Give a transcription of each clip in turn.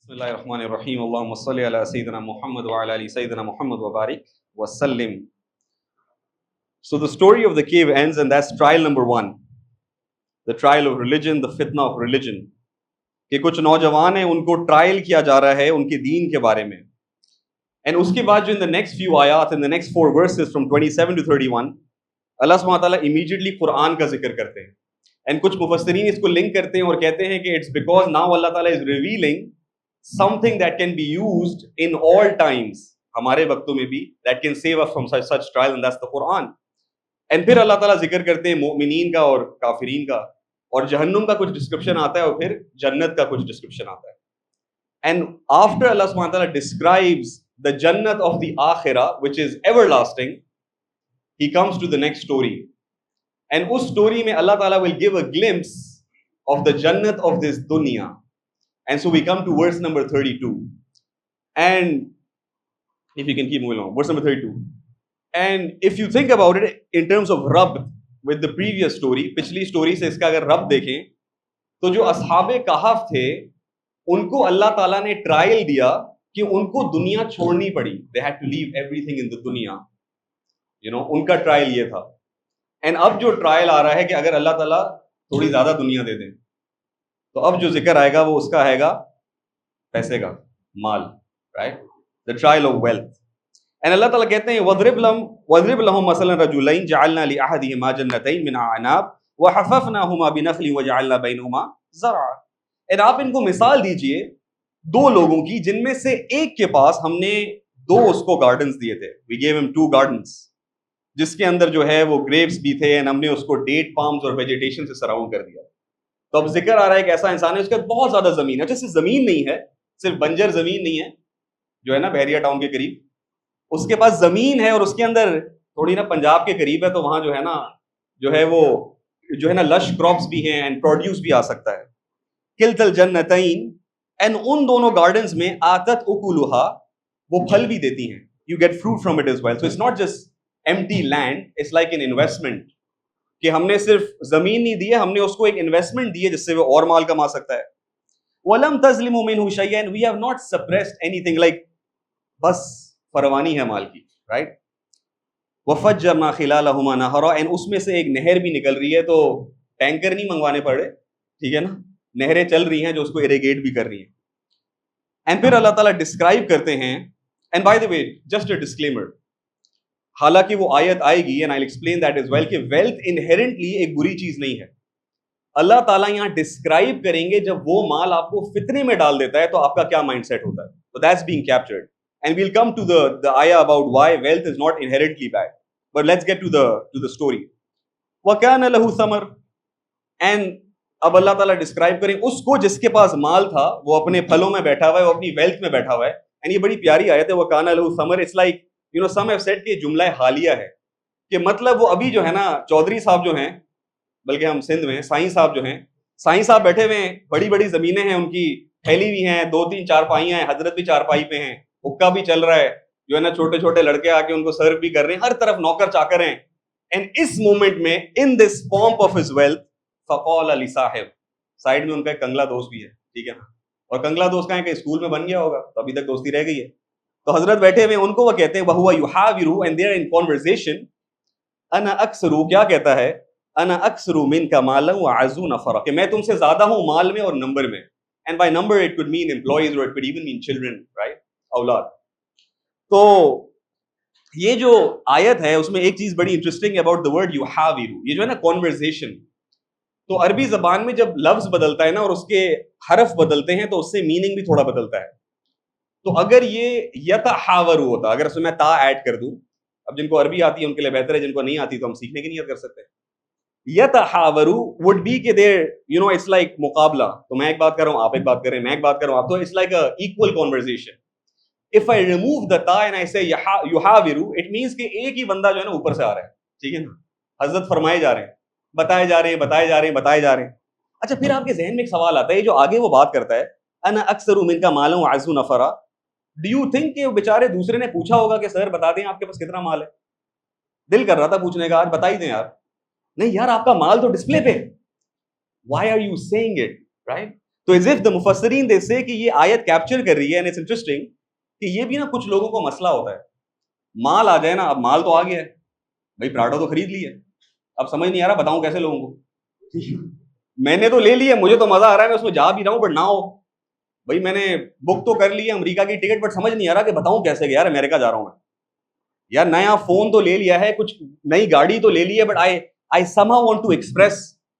Bismillahirrahmanirrahim. Allahumma salli ala Sayyidina Muhammad wa ala ali Sayyidina Muhammad wa barik wa sallim. So the story of the cave ends, and that's trial number one. The trial of religion, the fitna of religion. کہ کچھ نوجوان ہیں ان کو trial کیا جا رہا ہے ان کے دین کے بارے میں. And اس کے بعد جو in the next few ayat, in the next 4 verses from 27 to 31, اللہ سبحانہ تعالیٰ immediately قرآن کا ذکر کرتے ہیں. And کچھ مفسرین اس کو لنک کرتے ہیں اور کہتے ہیں کہ it's because now اللہ تعالیٰ is revealing something that can be used in all times, ہمارے وقتوں میں بھی, that can save us from such trial, and that's the Quran. And پھر اللہ تعالیٰ ذکر کرتے ہیں مومنین کا اور کافرین کا, اور جہنم کا کچھ ڈسکرپشن آتا ہے اور پھر جنت کا کچھ ڈسکرپشن آتا ہے. And after Allah subhanahu wa ta'ala describes the jannat of the akhirah, which is everlasting, he comes to the next story. And us story میں اللہ تعالیٰ will give a glimpse of the jannat of this dunya. And so we come to verse number 32. And if you can keep moving on, verse number 32. And if you think about it in terms of Rabb with the previous story, پچھلی story سے اس کا اگر رب دیکھیں تو جو اصحاب کہف تھے ان کو اللہ تعالیٰ نے ٹرائل دیا کہ ان کو دنیا چھوڑنی پڑی. They had to leave everything in the dunya. ان کا ٹرائل یہ تھا. And اب جو ٹرائل آ رہا ہے کہ اگر اللہ تعالیٰ تھوڑی زیادہ دنیا دے دیں تو اب جو ذکر آئے گا وہ اس کا آئے گا پیسے کا, مال, right? The trial of wealth. And اللہ تعالیٰ کہتے ہیں وَضْرِبْ لَهُمْ مَثَلًا رَجُلَيْنِ جَعَلْنَا لِأَحَدِهِمَا جَنَّتَيْنِ مِنْ أَعْنَابٍ وَحَفَفْنَاهُمَا بِنَخْلٍ وَجَعَلْنَا بَيْنَهُمَا زَرْعًا. اور آپ ان کو مثال دیجئے دو لوگوں کی جن میں سے ایک کے پاس ہم نے دو اس کو گارڈنز دیے تھے. We gave him 2 gardens جس کے اندر جو ہے وہ گریپس بھی تھے, and ہم نے اس کو ڈیٹ پامز اور ویجیٹیشن سے سراؤنڈ کر دیا. تو اب ذکر آ رہا ہے کہ ایسا انسان ہے اس کے بہت زیادہ زمین ہے. اچھا صرف زمین نہیں ہے, صرف بنجر زمین نہیں ہے جو ہے نا بحریہ ٹاؤن کے قریب, اس کے پاس زمین ہے اور اس کے اندر تھوڑی نا پنجاب کے قریب ہے تو وہاں جو ہے نا وہ جو ہے نا لش کراپس بھی ہیں اینڈ پروڈیوس بھی آ سکتا ہے. کلتا الجنتین, اینڈ ان دونوں گارڈنز میں آتت اکلھا, وہ پھل بھی دیتی ہیں. You get fruit from it as well. So it's not just empty land, it's like an investment, کہ ہم نے صرف زمین نہیں دی ہے, ہم نے اس کو ایک انویسٹمنٹ دی ہے جس سے وہ اور مال کما سکتا ہے. وَلَمْ تَظْلِمُوا مِنْهُ شَيْئًا, and we have not suppressed anything, like بس فروانی ہے مال کی, right? وَفَجَّرْنَا خِلَالَهُمَا نَهَرًا, and اس میں سے ایک نہر بھی نکل رہی ہے, تو ٹینکر نہیں منگوانے پڑے, ٹھیک ہے نا, نہریں چل رہی ہیں جو اس کو اریگیٹ بھی کر رہی ہیں. اینڈ پھر اللہ تعالیٰ ڈسکرائب کرتے ہیں, and by the way just a disclaimer, حالانکہ وہ آیت آئے گی and I'll explain that as well, کہ wealth inherently ایک بری چیز نہیں ہے. اللہ تعالیٰ یہاں ڈسکرائب کریں گے جب وہ مال آپ کو فتنے میں ڈال دیتا ہے تو آپ کا کیا مائنڈ سیٹ ہوتا ہے. So that's being captured, and we'll come to the ayah about why wealth is not inherently bad. But let's get to the story. وَكَانَ لَهُ ثَمَرٌ, and اب اللہ تعالیٰ ڈسکرائب کریں اس کو جس کے پاس مال تھا, وہ اپنے پھلوں میں بیٹھا ہوا ہے, وہ اپنی ویلتھ میں بیٹھا ہوا ہے. اینڈ یہ بڑی پیاری آیت ہے, وَكَانَ لَهُ ثَمَرٌ. It's like some have said کہ جملہ حالیہ ہے, کہ مطلب وہ ابھی جو ہے نا چودھری صاحب جو ہیں, بلکہ ہم سندھ میں سائیں صاحب جو ہیں, سائیں صاحب بیٹھے ہوئے ہیں, بڑی بڑی زمینیں ہیں ان کی, پھیلی ہوئی ہیں, 2-3 چارپائیاں ہیں, حضرت بھی چارپائی پہ ہیں, حکا بھی چل رہا ہے, جو ہے نا چھوٹے چھوٹے لڑکے آ کے ان کو سرو بھی کر رہے ہیں, ہر طرف نوکر چاکر ہیں. اینڈ اس مومنٹ میں ان دس پومپ آف ہز ویلتھ فقال لصاحب, سائڈ میں ان کا ایک کنگلا دوست بھی ہے, ٹھیک ہے نا, اور کنگلا دوست کا ہے کہ اسکول میں بن گیا ہوگا تو ابھی تک دوستی رہ گئی ہے. تو حضرت بیٹھے ہوئے ان کو وہ کہتے ہیں وَهُوَ يُحَاوِرُ, and they are in conversation. انا اکثر, کیا کہتا ہے, انا اکثر منک مالا وَأَعَزُّ نَفَرًا, کہ میں تم سے زیادہ ہوں مال میں اور نمبر میں. And by number it could mean employees or it could even mean children, right? اولاد. تو یہ جو آیت ہے اس میں ایک چیز بڑی انٹرسٹنگ about the word يُحَاوِرُ, یہ جو ہے نا conversation. تو عربی زبان میں جب لفظ بدلتا ہے نا اور اس کے حرف بدلتے ہیں تو اس سے میننگ بھی تھوڑا بدلتا ہے. تو اگر یہ یتحاورو ہوتا, اگر اس میں تا ایڈ کر دوں, اب جن کو عربی آتی ہے ان کے لیے بہتر ہے, جن کو نہیں آتی تو ہم سیکھنے کی نیت کر سکتے ہیں. یتحاورو would be کہ دیر it's like مقابلہ, تو میں ایک بات کر رہا ہوں آپ ایک بات کر رہے ہیں, میں ایک بات کر رہا ہوں آپ, تو it's like a equal conversation. If I remove the ta and I say yuhawiru, it means کہ ایک ہی بندہ جو ہے نا اوپر سے آ رہا ہے, ٹھیک ہے نا, حضرت فرمائے جا رہے ہیں, بتائے جا رہے ہیں, بتائے جا رہے ہیں, بتائے جا رہے ہیں. اچھا پھر آپ کے ذہن میں ایک سوال آتا ہے, جو آگے وہ بات کرتا ہے انا اکثر منک مالا وأعز نفرا, ڈو یو تھنک کہ بیچارے دوسرے نے پوچھا ہوگا کہ سر بتا دیں آپ کے پاس کتنا مال ہے؟ دل کر رہا تھا پوچھنے کا, آج بتا ہی دیں یار. نہیں یار, آپ کا مال تو ڈسپلے پہ, why are you seeing it, right? تو as if the mufassirin they say کہ یہ آیت کیپچر کر رہی ہے, and it's interesting کہ یہ بھی نا کچھ لوگوں کو مسئلہ ہوتا ہے, مال آ جائے نا, اب مال تو آ گیا ہے بھائی, پراڈو تو خرید لی ہے, اب سمجھ نہیں آ رہا بتاؤں کیسے لوگوں کو, میں نے تو لے لی ہے, مجھے تو مزہ آ رہا ہے, میں اس میں جا بھی رہا ہوں, بٹ نہ ہو بھائی میں نے بک تو کر لی ہے امریکہ کی ٹکٹ, بٹ سمجھ نہیں آ رہا کہ بتاؤں کیسے کہ یار امریکہ جا رہا ہوں میں, یار نیا فون تو لے لیا ہے, کچھ نئی گاڑی تو لے لی ہے, but I somehow want to express,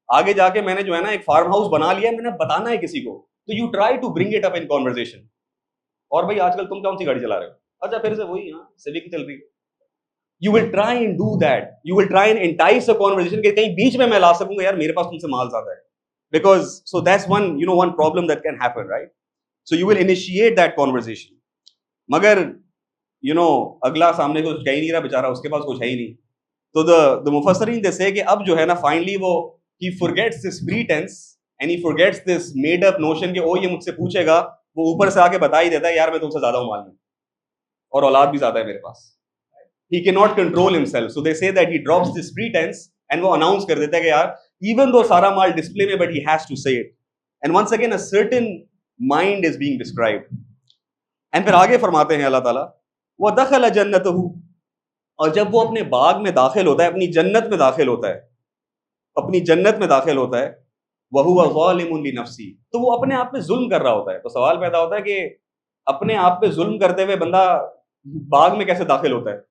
آگے جا کے میں نے جو ہے نا ایک فارم ہاؤس بنا لیا ہے, میں نے بتانا ہے کسی کو, تو you try to bring it up in conversation. اور بھائی آج کل تم کون سی گاڑی چلا رہے ہو, اچھا پھر سے وہی ہاں سیوک چل رہی ہے. You will try and do that, you will try and entice a conversation کہ کہیں بیچ میں لا سکوں گا یار میرے پاس تم سے مال زیادہ ہے, because so that's one problem that can happen, right? So you will initiate that conversation, مگر اگلا سامنے کو کہہ ہی نہیں رہا بیچارہ, اس کے پاس کچھ ہے ہی نہیں. تو the مفسرین they say کہ اب جو ہے نا فائنلی وہ he forgets this pretense and he forgets this made up notion کہ یہ مجھ سے پوچھے گا, وہ اوپر سے آ کے بتا ہی دیتا ہے یار میں تم سے زیادہ ہوں مال میں, اور اولاد بھی زیادہ ہے میرے پاس. He cannot control himself, so they say that he drops this pretense and وہ announce کر دیتا ہے کہ یار even though سارا مال ڈسپلے میں, but he has to say it. And once again a certain mind is being described. And پھر آگے فرماتے ہیں اللہ تعالیٰ وَدَخَلَ جَنَّتَهُ, اور جب وہ اپنے باغ میں داخل ہوتا ہے, اپنی جنت میں داخل ہوتا ہے, اپنی جنت میں داخل ہوتا ہے, وَهُوَ ظَالِمٌ لِنَفْسِهِ, تو وہ اپنے آپ پہ ظلم کر رہا ہوتا ہے. تو سوال پیدا ہوتا ہے کہ اپنے آپ پہ ظلم کرتے ہوئے بندہ باغ میں کیسے داخل ہوتا ہے؟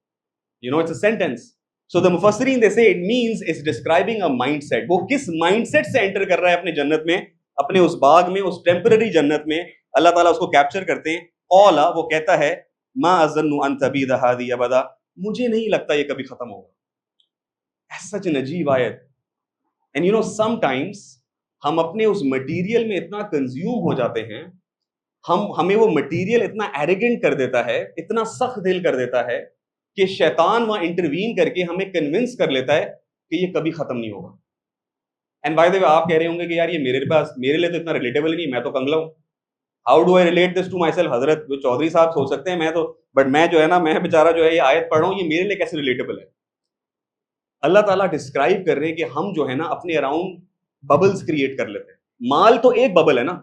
It's a sentence. So the mufassirin they say it means it's describing a mindset. وہ کس mindset سے enter کر رہا ہے اپنے جنت میں, اپنے اس باغ میں, اس ٹیمپرری جنت میں, اللہ تعالیٰ اس کو کیپچر کرتے ہیں. اولا وہ کہتا ہے ما اظن ان تبید هذه ابدا, مجھے نہیں لگتا یہ کبھی ختم ہوگا. That's such an عجیب آیت. And sometimes ہم اپنے اس مٹیریل میں اتنا کنزیوم ہو جاتے ہیں, ہمیں وہ مٹیریل اتنا ایریگنٹ کر دیتا ہے, اتنا سخت دل کر دیتا ہے کہ شیطان وہاں انٹروین کر کے ہمیں کنونس کر لیتا ہے کہ یہ کبھی ختم نہیں ہوگا. اینڈ بائی دا وے آپ کہہ رہے ہوں گے کہ یار یہ میرے لیے تو اتنا ریلیٹیبل نہیں, میں تو کنگلا ہوں, how do I relate this to myself. حضرت جو چودھری صاحب سوچ سکتے ہیں, میں تو بٹ میں جو ہے نا, میں بیچارہ جو ہے یہ آیت پڑھ رہا ہوں, یہ میرے لیے کیسے ریلیٹیبل ہے. اللہ تعالیٰ ڈسکرائب کر رہے ہیں کہ ہم جو ہے نا اپنے اراؤنڈ ببلز کریٹ کر لیتے ہیں. مال تو ایک ببل ہے نا,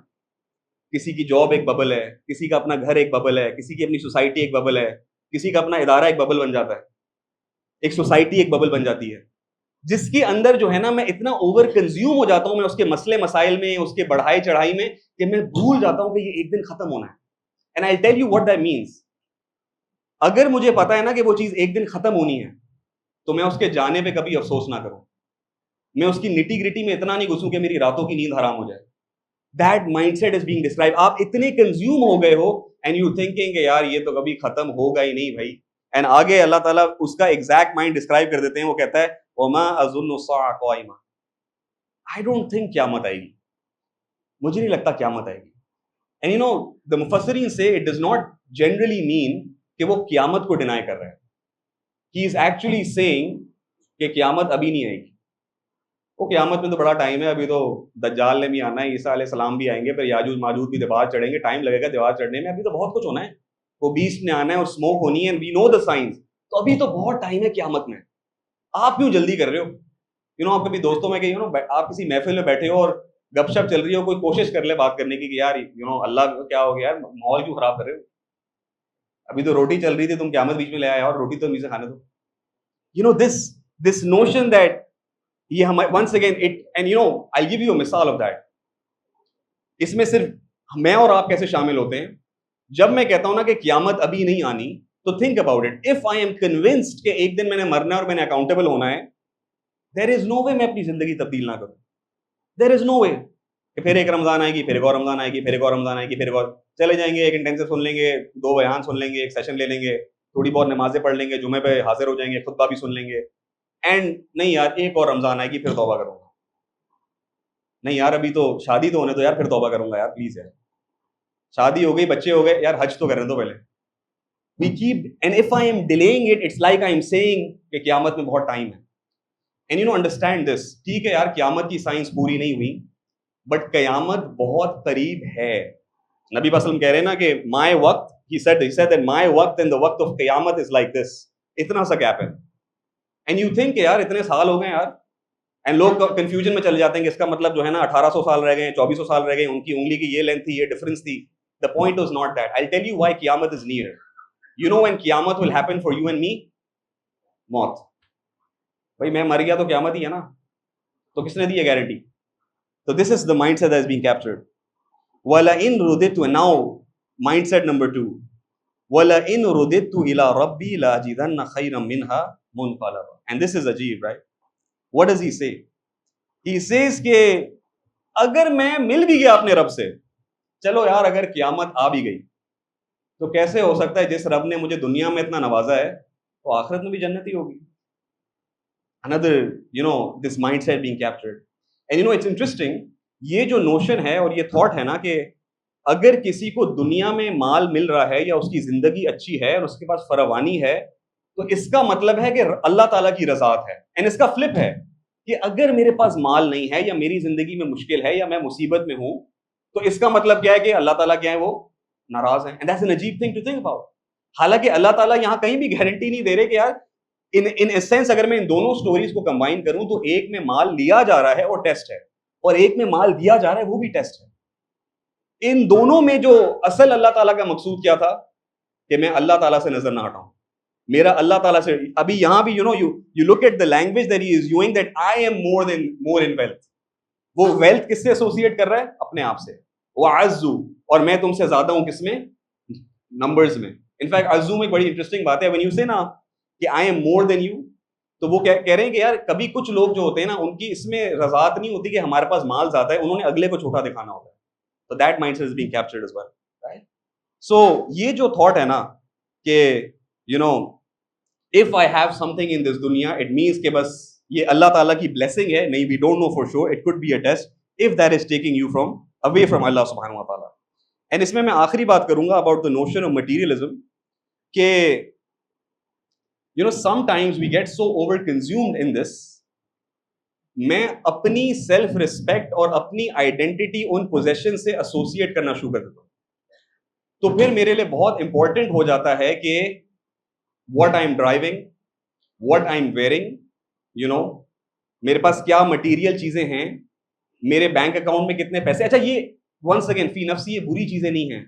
کسی کی جاب ایک ببل ہے, کسی کا اپنا گھر ایک ببل ہے, کسی کی اپنی سوسائٹی ایک ببل ہے, کسی کا اپنا ادارہ ایک ببل بن جاتا ہے, ایک سوسائٹی ایک ببل بن جاتی ہے, جس کے اندر جو ہے نا میں اتنا اوور کنزیوم ہو جاتا ہوں, میں اس کے مسئلے مسائل میں, اس کے بڑھائی چڑھائی میں, کہ میں بھول جاتا ہوں کہ یہ ایک دن ختم ہونا ہے. And I tell you what that means. اگر مجھے پتا ہے نا کہ وہ چیز ایک دن ختم ہونی ہے, تو میں اس کے جانے پہ کبھی افسوس نہ کروں, میں اس کی نٹی گریٹی میں اتنا نہیں گھسوں کہ میری راتوں کی نیند حرام ہو جائے. That mindset is being described. آپ اتنے کنزیوم ہو گئے ہو and you thinking کہ یار یہ تو کبھی ختم ہوگا ہی نہیں بھائی. اینڈ آگے اللہ تعالیٰ اس کا ایگزیکٹ مائنڈ ڈسکرائب کر دیتے ہیں, وہ کہتا ہے وَمَا أَظُنُّ السَّاعَةَ قَائِمَةً, I don't think قیامت آئے گی, مجھے نہیں لگتا قیامت آئے گی. And the مفسرین say it does not generally mean کہ وہ قیامت کو ڈینائی کر رہے ہیں. He is actually saying کہ قیامت ابھی نہیں آئے گی. وہ قیامت میں تو بڑا ٹائم ہے, ابھی تو دجال نے بھی آنا ہے, عیسیٰ علیہ السلام بھی آئیں گے, پھر یاجوج ماجوج بھی دیوار چڑھیں گے, ٹائم لگے گا دیوار چڑھنے میں, ابھی تو بہت کچھ ہونا ہے. وہ بیسٹ نے آنا ہے اور اسموک ہونی ہے, and we know the signs. تو ابھی تو بہت ٹائم ہے قیامت میں, آپ کیوں جلدی کر رہے ہو؟ آپ کبھی دوستوں میں کہ آپ کسی محفل میں بیٹھے ہو اور گپ شپ چل رہی ہو, کوئی کوشش کر لے بات کرنے کی کہ یار اللہ کیا ہو گیا یار, ماحول کیوں خراب کر رہے ہو, ابھی تو روٹی چل رہی تھی, تم قیامت بیچ میں لے آئے, اور روٹی تو نیچے کھانے دو. this notion that یہ ہم once again it, and I'll give you a مثال of that. اس میں صرف میں اور آپ کیسے شامل ہوتے ہیں. جب میں کہتا ہوں نا کہ قیامت ابھی نہیں آنی, تو think about it. If I am convinced کہ ایک دن میں نے مرنا ہے اور میں نے اکاؤنٹیبل ہونا ہے, there is no way میں اپنی زندگی تبدیل نہ کروں. There is no way کہ پھر ایک رمضان آئے گی, پھر ایک اور رمضان آئے گی, پھر ایک اور رمضان آئے گی, پھر ایک اور چلے جائیں گے, ایک انٹینسو سن لیں گے, 2 بیان سن لیں گے, ایک سیشن لے لیں گے, تھوڑی بہت نمازیں پڑھ لیں گے, جمعے پہ حاضر ہو جائیں گے, خطبہ بھی سن لیں گے, اینڈ نہیں یار ایک اور رمضان آئے گی پھر توبہ کروں گا, نہیں یار ابھی تو شادی تو ہونے دو یار, پھر توبہ کروں گا یار پلیز یار, شادی ہو گئی, بچے ہو گئے یار, حج تو کرنے دو پہلے. We keep, and if I am delaying it, it's like I am saying کہ قیامت میں بہت ٹائم ہے. And understand this, ٹھیک ہے یار قیامت کی سائنس پوری نہیں ہوئی, بٹ قیامت بہت قریب ہے. نبی صلی اللہ علیہ وسلم کہہ رہے ہیں نا کہ my وقت, he said that my وقت and the وقت of قیامت is like this, اتنا سا گیپ ہے. And you think کہ یار اتنے سال ہو گئے یار, اینڈ لوگ کنفیوژن میں چلے جاتے ہیں کہ اس کا مطلب جو ہے نا 1800 سال رہ گئے, 2400 سال رہ گئے, ان کی انگلی کی یہ لینتھ تھی, یہ ڈفرنس تھی. The point is not that. I'll tell you why Qiyamah is near. You know when Qiyamah will happen for you and me? موت. بھائی میں مر گیا تو قیامت ہی ہے نا, تو کس نے دی ہے guarantee? So this is the mindset that is being captured. وَلَئِن رُدِدْتُ, and now mindset number 2. وَلَئِن رُدِدْتُ إِلَىٰ رَبِّي لَأَجِدَنَّ خَيْرًا مِّنْهَا مُنْقَلَبًا. And this is Ajeeb, right? What does he say? He says کہ اگر میں مل بھی گیا اپنے رب سے, چلو یار اگر قیامت آ بھی گئی تو کیسے ہو سکتا ہے جس رب نے مجھے دنیا میں اتنا نوازا ہے تو آخرت میں بھی جنت ہی ہوگی. Another, this mindset being captured. And it's interesting, یہ جو نوشن ہے اور یہ تھاٹ ہے نا کہ اگر کسی کو دنیا میں مال مل رہا ہے یا اس کی زندگی اچھی ہے اور اس کے پاس فراوانی ہے تو اس کا مطلب ہے کہ اللہ تعالیٰ کی رضاعت ہے. اینڈ اس کا فلپ ہے کہ اگر میرے پاس مال نہیں ہے یا میری زندگی میں مشکل ہے یا میں مصیبت میں ہوں تو اس کا مطلب کیا ہے کہ اللہ تعالیٰ کیا ہے, وہ ناراض ہیں. اینڈ دیٹس an عجیب تھنگ ٹو تھنک اباؤٹ. حالانکہ اللہ تعالیٰ یہاں کہیں بھی گارنٹی نہیں دے رہے کہ یار ان سینس اگر میں ان دونوں سٹوریز کو کمبائن کروں تو ایک میں مال لیا جا رہا ہے اور ٹیسٹ ہے, اور ایک میں مال دیا جا رہا ہے وہ بھی ٹیسٹ ہے. ان دونوں میں جو اصل اللہ تعالیٰ کا مقصود کیا تھا کہ میں اللہ تعالیٰ سے نظر نہ ہٹاؤں, میرا اللہ تعالیٰ سے. ابھی یہاں بھی you look at the language that he is using, that I am more in wealth. وہ wealth کس سے ایسوسیٹ کر رہا ہے؟ اپنے آپ سے. وَعَزُّ, اور میں تم سے زیادہ ہوں کس میں؟ نمبرز میں. انفیکٹ عزو میں بڑی انٹرسٹنگ بات ہے. when you say نا کہ I am more than you, تو وہ کہہ رہے ہیں کہ یار کبھی کچھ لوگ جو ہوتے ہیں نا ان کی اس میں رضاعت نہیں ہوتی کہ ہمارے پاس مال زیادہ ہے, انہوں نے اگلے کو چھوٹا دکھانا ہوتا ہے. So that mindset is being captured as well, right? So یہ جو thought ہے نا کہ if I have something in this dunya, it means کہ بس یہ اللہ تعالیٰ کی blessing ہے. نہیں, we don't know for sure, it could be a test if that is taking you away from Allah subhanahu wa ta'ala. And اس میں آخری بات کروں گا about the notion of materialism کہ sometimes we get so over consumed in this. میں اپنی self respect اور اپنی identity in position سے ایسوسیٹ کرنا شروع کر دیتا ہوں, تو پھر میرے لیے بہت امپورٹنٹ ہو جاتا ہے کہ what I'm driving, what I'm wearing, میرے پاس کیا مٹیریل چیزیں ہیں, میرے بینک اکاؤنٹ میں کتنے پیسے. اچھا یہ ونس اگین فی نفسی یہ بری چیزیں نہیں ہیں,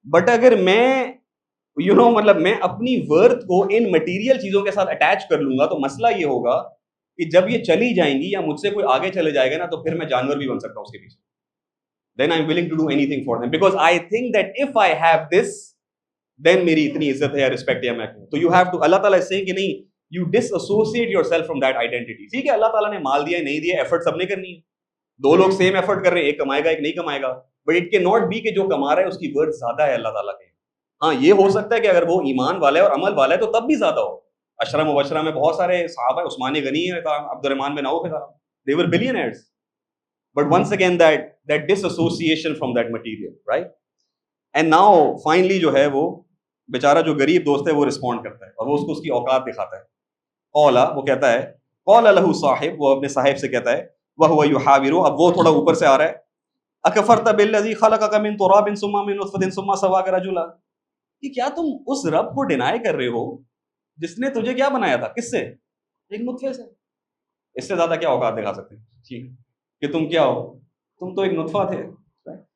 بٹ اگر میں مطلب میں اپنی ورتھ کو ان مٹیریل چیزوں کے ساتھ اٹیچ کر لوں گا تو مسئلہ یہ ہوگا کہ جب یہ چلی جائیں گی یا مجھ سے کوئی آگے چلے جائے گا نا تو پھر میں جانور بھی بن سکتا ہوں اس کے پیچھے. then I'm willing to do anything for them because I think that if I have this then میری اتنی عزت ہے یا رسپیکٹ ہے میں کہوں. تو you have to, اللہ تعالیٰ اس سے کہ نہیں, you disassociate yourself from that identity. ٹھیک ہے اللہ تعالیٰ نے مال دیا ہے نہیں دیا, ایفرٹ سب نے کرنی ہے, دو لوگ سیم ایفرٹ کر رہے ہیں, ایک کمائے گا ایک نہیں کمائے گا, but it can not be کہ جو کما رہا ہے اس کی ورتھ زیادہ ہے اللہ تعالیٰ کے. ہاں یہ ہو سکتا ہے کہ اگر وہ ایمان والا ہے اور عمل والا ہے تو تب بھی زیادہ ہو. عشرہ مبشرہ میں بہت سارے صحابہ, عثمان غنی ہے, عبد الرحمن بن عوف ہے, they were billionaires. But once again that disassociation from that material, right? And now finally جو ہے وہ بیچارہ جو غریب دوست ہے وہ رسپونڈ کرتا ہے اور وہ اس کی اوقات دکھاتا ہے. قولا, وہ کہتا ہے, قال له صاحب, وہ اپنے صاحب سے کہتا ہے, وهو يحاور, اب وہ تھوڑا اوپر سے آ رہا ہے, اکفرت بالذی خلقک من تراب ثم من نطفۃ ثم سواک رجلا, کہ کیا تم اس رب کو ڈینائی کر رہے ہو جس نے تجھے کیا بنایا تھا, کس سے؟ ایک نطفے سے. اس سے زیادہ کیا اوقات دکھا سکتے ہیں ٹھیک کہ تم کیا ہو, تم تو ایک نطفہ تھے.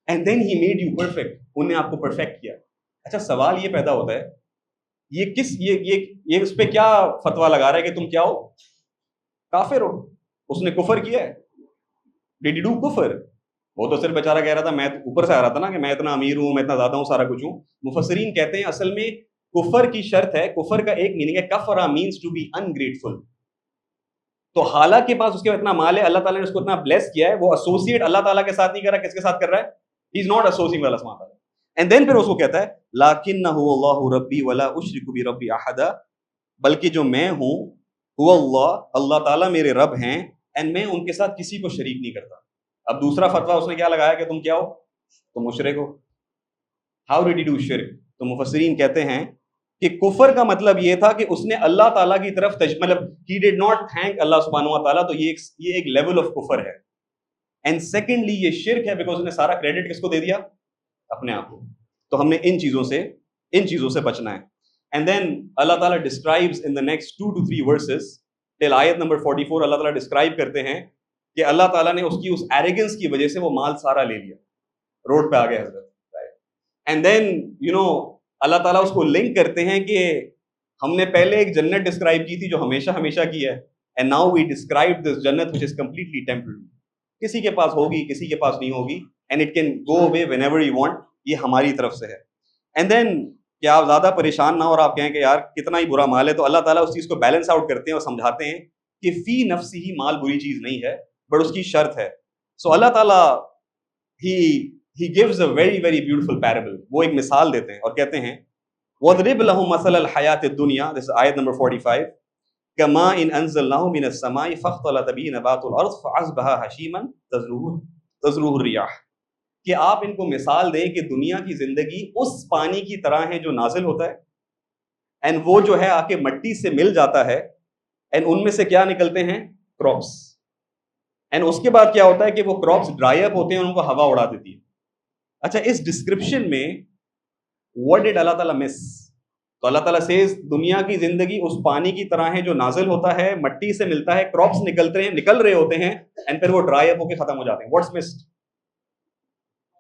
And then he made you perfect, انہوں نے آپ کو پرفیکٹ کیا. اچھا سوال یہ پیدا ہوتا ہے, یہ کس یہ اس پہ کیا فتویٰ لگا رہا ہے کہ تم کیا ہو؟ کافر ہو. اس نے کفر کیا ہے. ڈیڈ یو ڈو کفر؟ وہ تو صرف بیچارہ کہہ رہا تھا, میں اوپر سے آ رہا تھا نا کہ میں اتنا امیر ہوں, میں اتنا زیادہ ہوں, سارا کچھ ہوں. مفسرین کہتے ہیں اصل میں کفر کی شرط ہے, کفر کا ایک میننگ ہے کفرا مینس ٹو بی انگریٹفل. تو حالانکہ کے پاس اس کے اتنا مال ہے, اللہ تعالیٰ نے اس کو اتنا بلیس کیا ہے, وہ ایسوسیٹ اللہ تعالیٰ کے ساتھ نہیں کر رہا, کس کے ساتھ کر رہا ہے؟ ہی از ناٹ ایسوسیٹ ود اللہ سبحانہ وتعالی. اینڈ دین پھر اس کو کہتا ہے لکنہ اللہ ربی ولا اشرک بربی احدا, بلکہ جو میں ہوں هو اللہ, اللہ تعالیٰ میرے رب ہیں, اینڈ میں ان کے ساتھ کسی کو شریک نہیں کرتا. اب دوسرا فتویٰ اس نے کیا لگایا کہ تم کیا ہو؟ تم مشرک ہو. ہاؤ ڈیڈ یو ڈو شرک؟ تو مفسرین کہتے ہیں کہ کفر کا مطلب یہ تھا کہ اس نے اللہ تعالیٰ کی طرف مطلب ہی ڈیڈ ناٹ تھینک اللہ سبحانہ و تعالیٰ, تو یہ ایک لیول آف کفر ہے. اینڈ سیکنڈلی یہ شرک ہے بیکاز اس نے سارا کریڈٹ کس کو دے دیا؟ اپنے آپ کو. تو ہم نے ان چیزوں سے بچنا ہے. اینڈ دین اللہ تعالیٰ describes in the next 2 to 3 verses ٹل آیت نمبر 44 اللہ تعالیٰ ڈسکرائب کرتے ہیں کہ اللہ تعالیٰ نے اس کی اس ایریگنس کی وجہ سے وہ مال سارا لے لیا, روڈ پہ آ گیا حضرت. اینڈ دین اللہ تعالیٰ اس کو لنک کرتے ہیں کہ ہم نے پہلے ایک جنت ڈسکرائب کی تھی جو ہمیشہ ہمیشہ کی ہے, and now we describe this جنت which is completely temporary. کسی کے پاس ہوگی, کسی کے پاس نہیں ہوگی, and it can go away whenever you want. یہ ہماری طرف سے ہے. اینڈ دین کہ آپ زیادہ پریشان نہ ہو اور آپ کہیں کہ یار کتنا ہی برا مال ہے, تو اللہ تعالیٰ اس چیز کو بیلنس آؤٹ کرتے ہیں اور سمجھاتے ہیں کہ فی نفسی ہی مال بری چیز نہیں ہے, بٹ اس کی شرط ہے. سو اللہ تعالیٰ he gives a very very beautiful parable. وہ ایک مثال دیتے ہیں اور کہتے ہیں وَاضْرِبْ لَهُم مَثَلَ الْحَيَاةِ الدُّنْيَا, this is ayat number 45, كَمَاءٍ أَنزَلْنَاهُ مِنَ السَّمَاءِ فَاخْتَلَطَ بِهِ نَبَاتُ الْأَرْضِ فَأَصْبَحَ هَشِيمًا تَذْرُوهُ الرِّيَاحُ. کہ آپ ان کو مثال دیں کہ دنیا کی زندگی اس پانی کی طرح ہے جو نازل ہوتا ہے, اینڈ وہ جو ہے آ کے مٹی سے مل جاتا ہے, اینڈ ان میں سے کیا نکلتے ہیں, کراپس. اینڈ اس کے بعد کیا ہوتا ہے کہ وہ کراپس ڈرائی اپ ہوتے ہیں اور ان کو ہوا اڑا دیتی ہے. اچھا, اس ڈسکرپشن میں what did اللہ تعالیٰ مس؟ تو اللہ تعالیٰ says دنیا کی زندگی اس پانی کی طرح ہے جو نازل ہوتا ہے, مٹی سے ملتا ہے, کراپس نکل رہے ہوتے ہیں, اینڈ پھر وہ ڈرائی اپ ہو کے ختم ہو جاتے ہیں.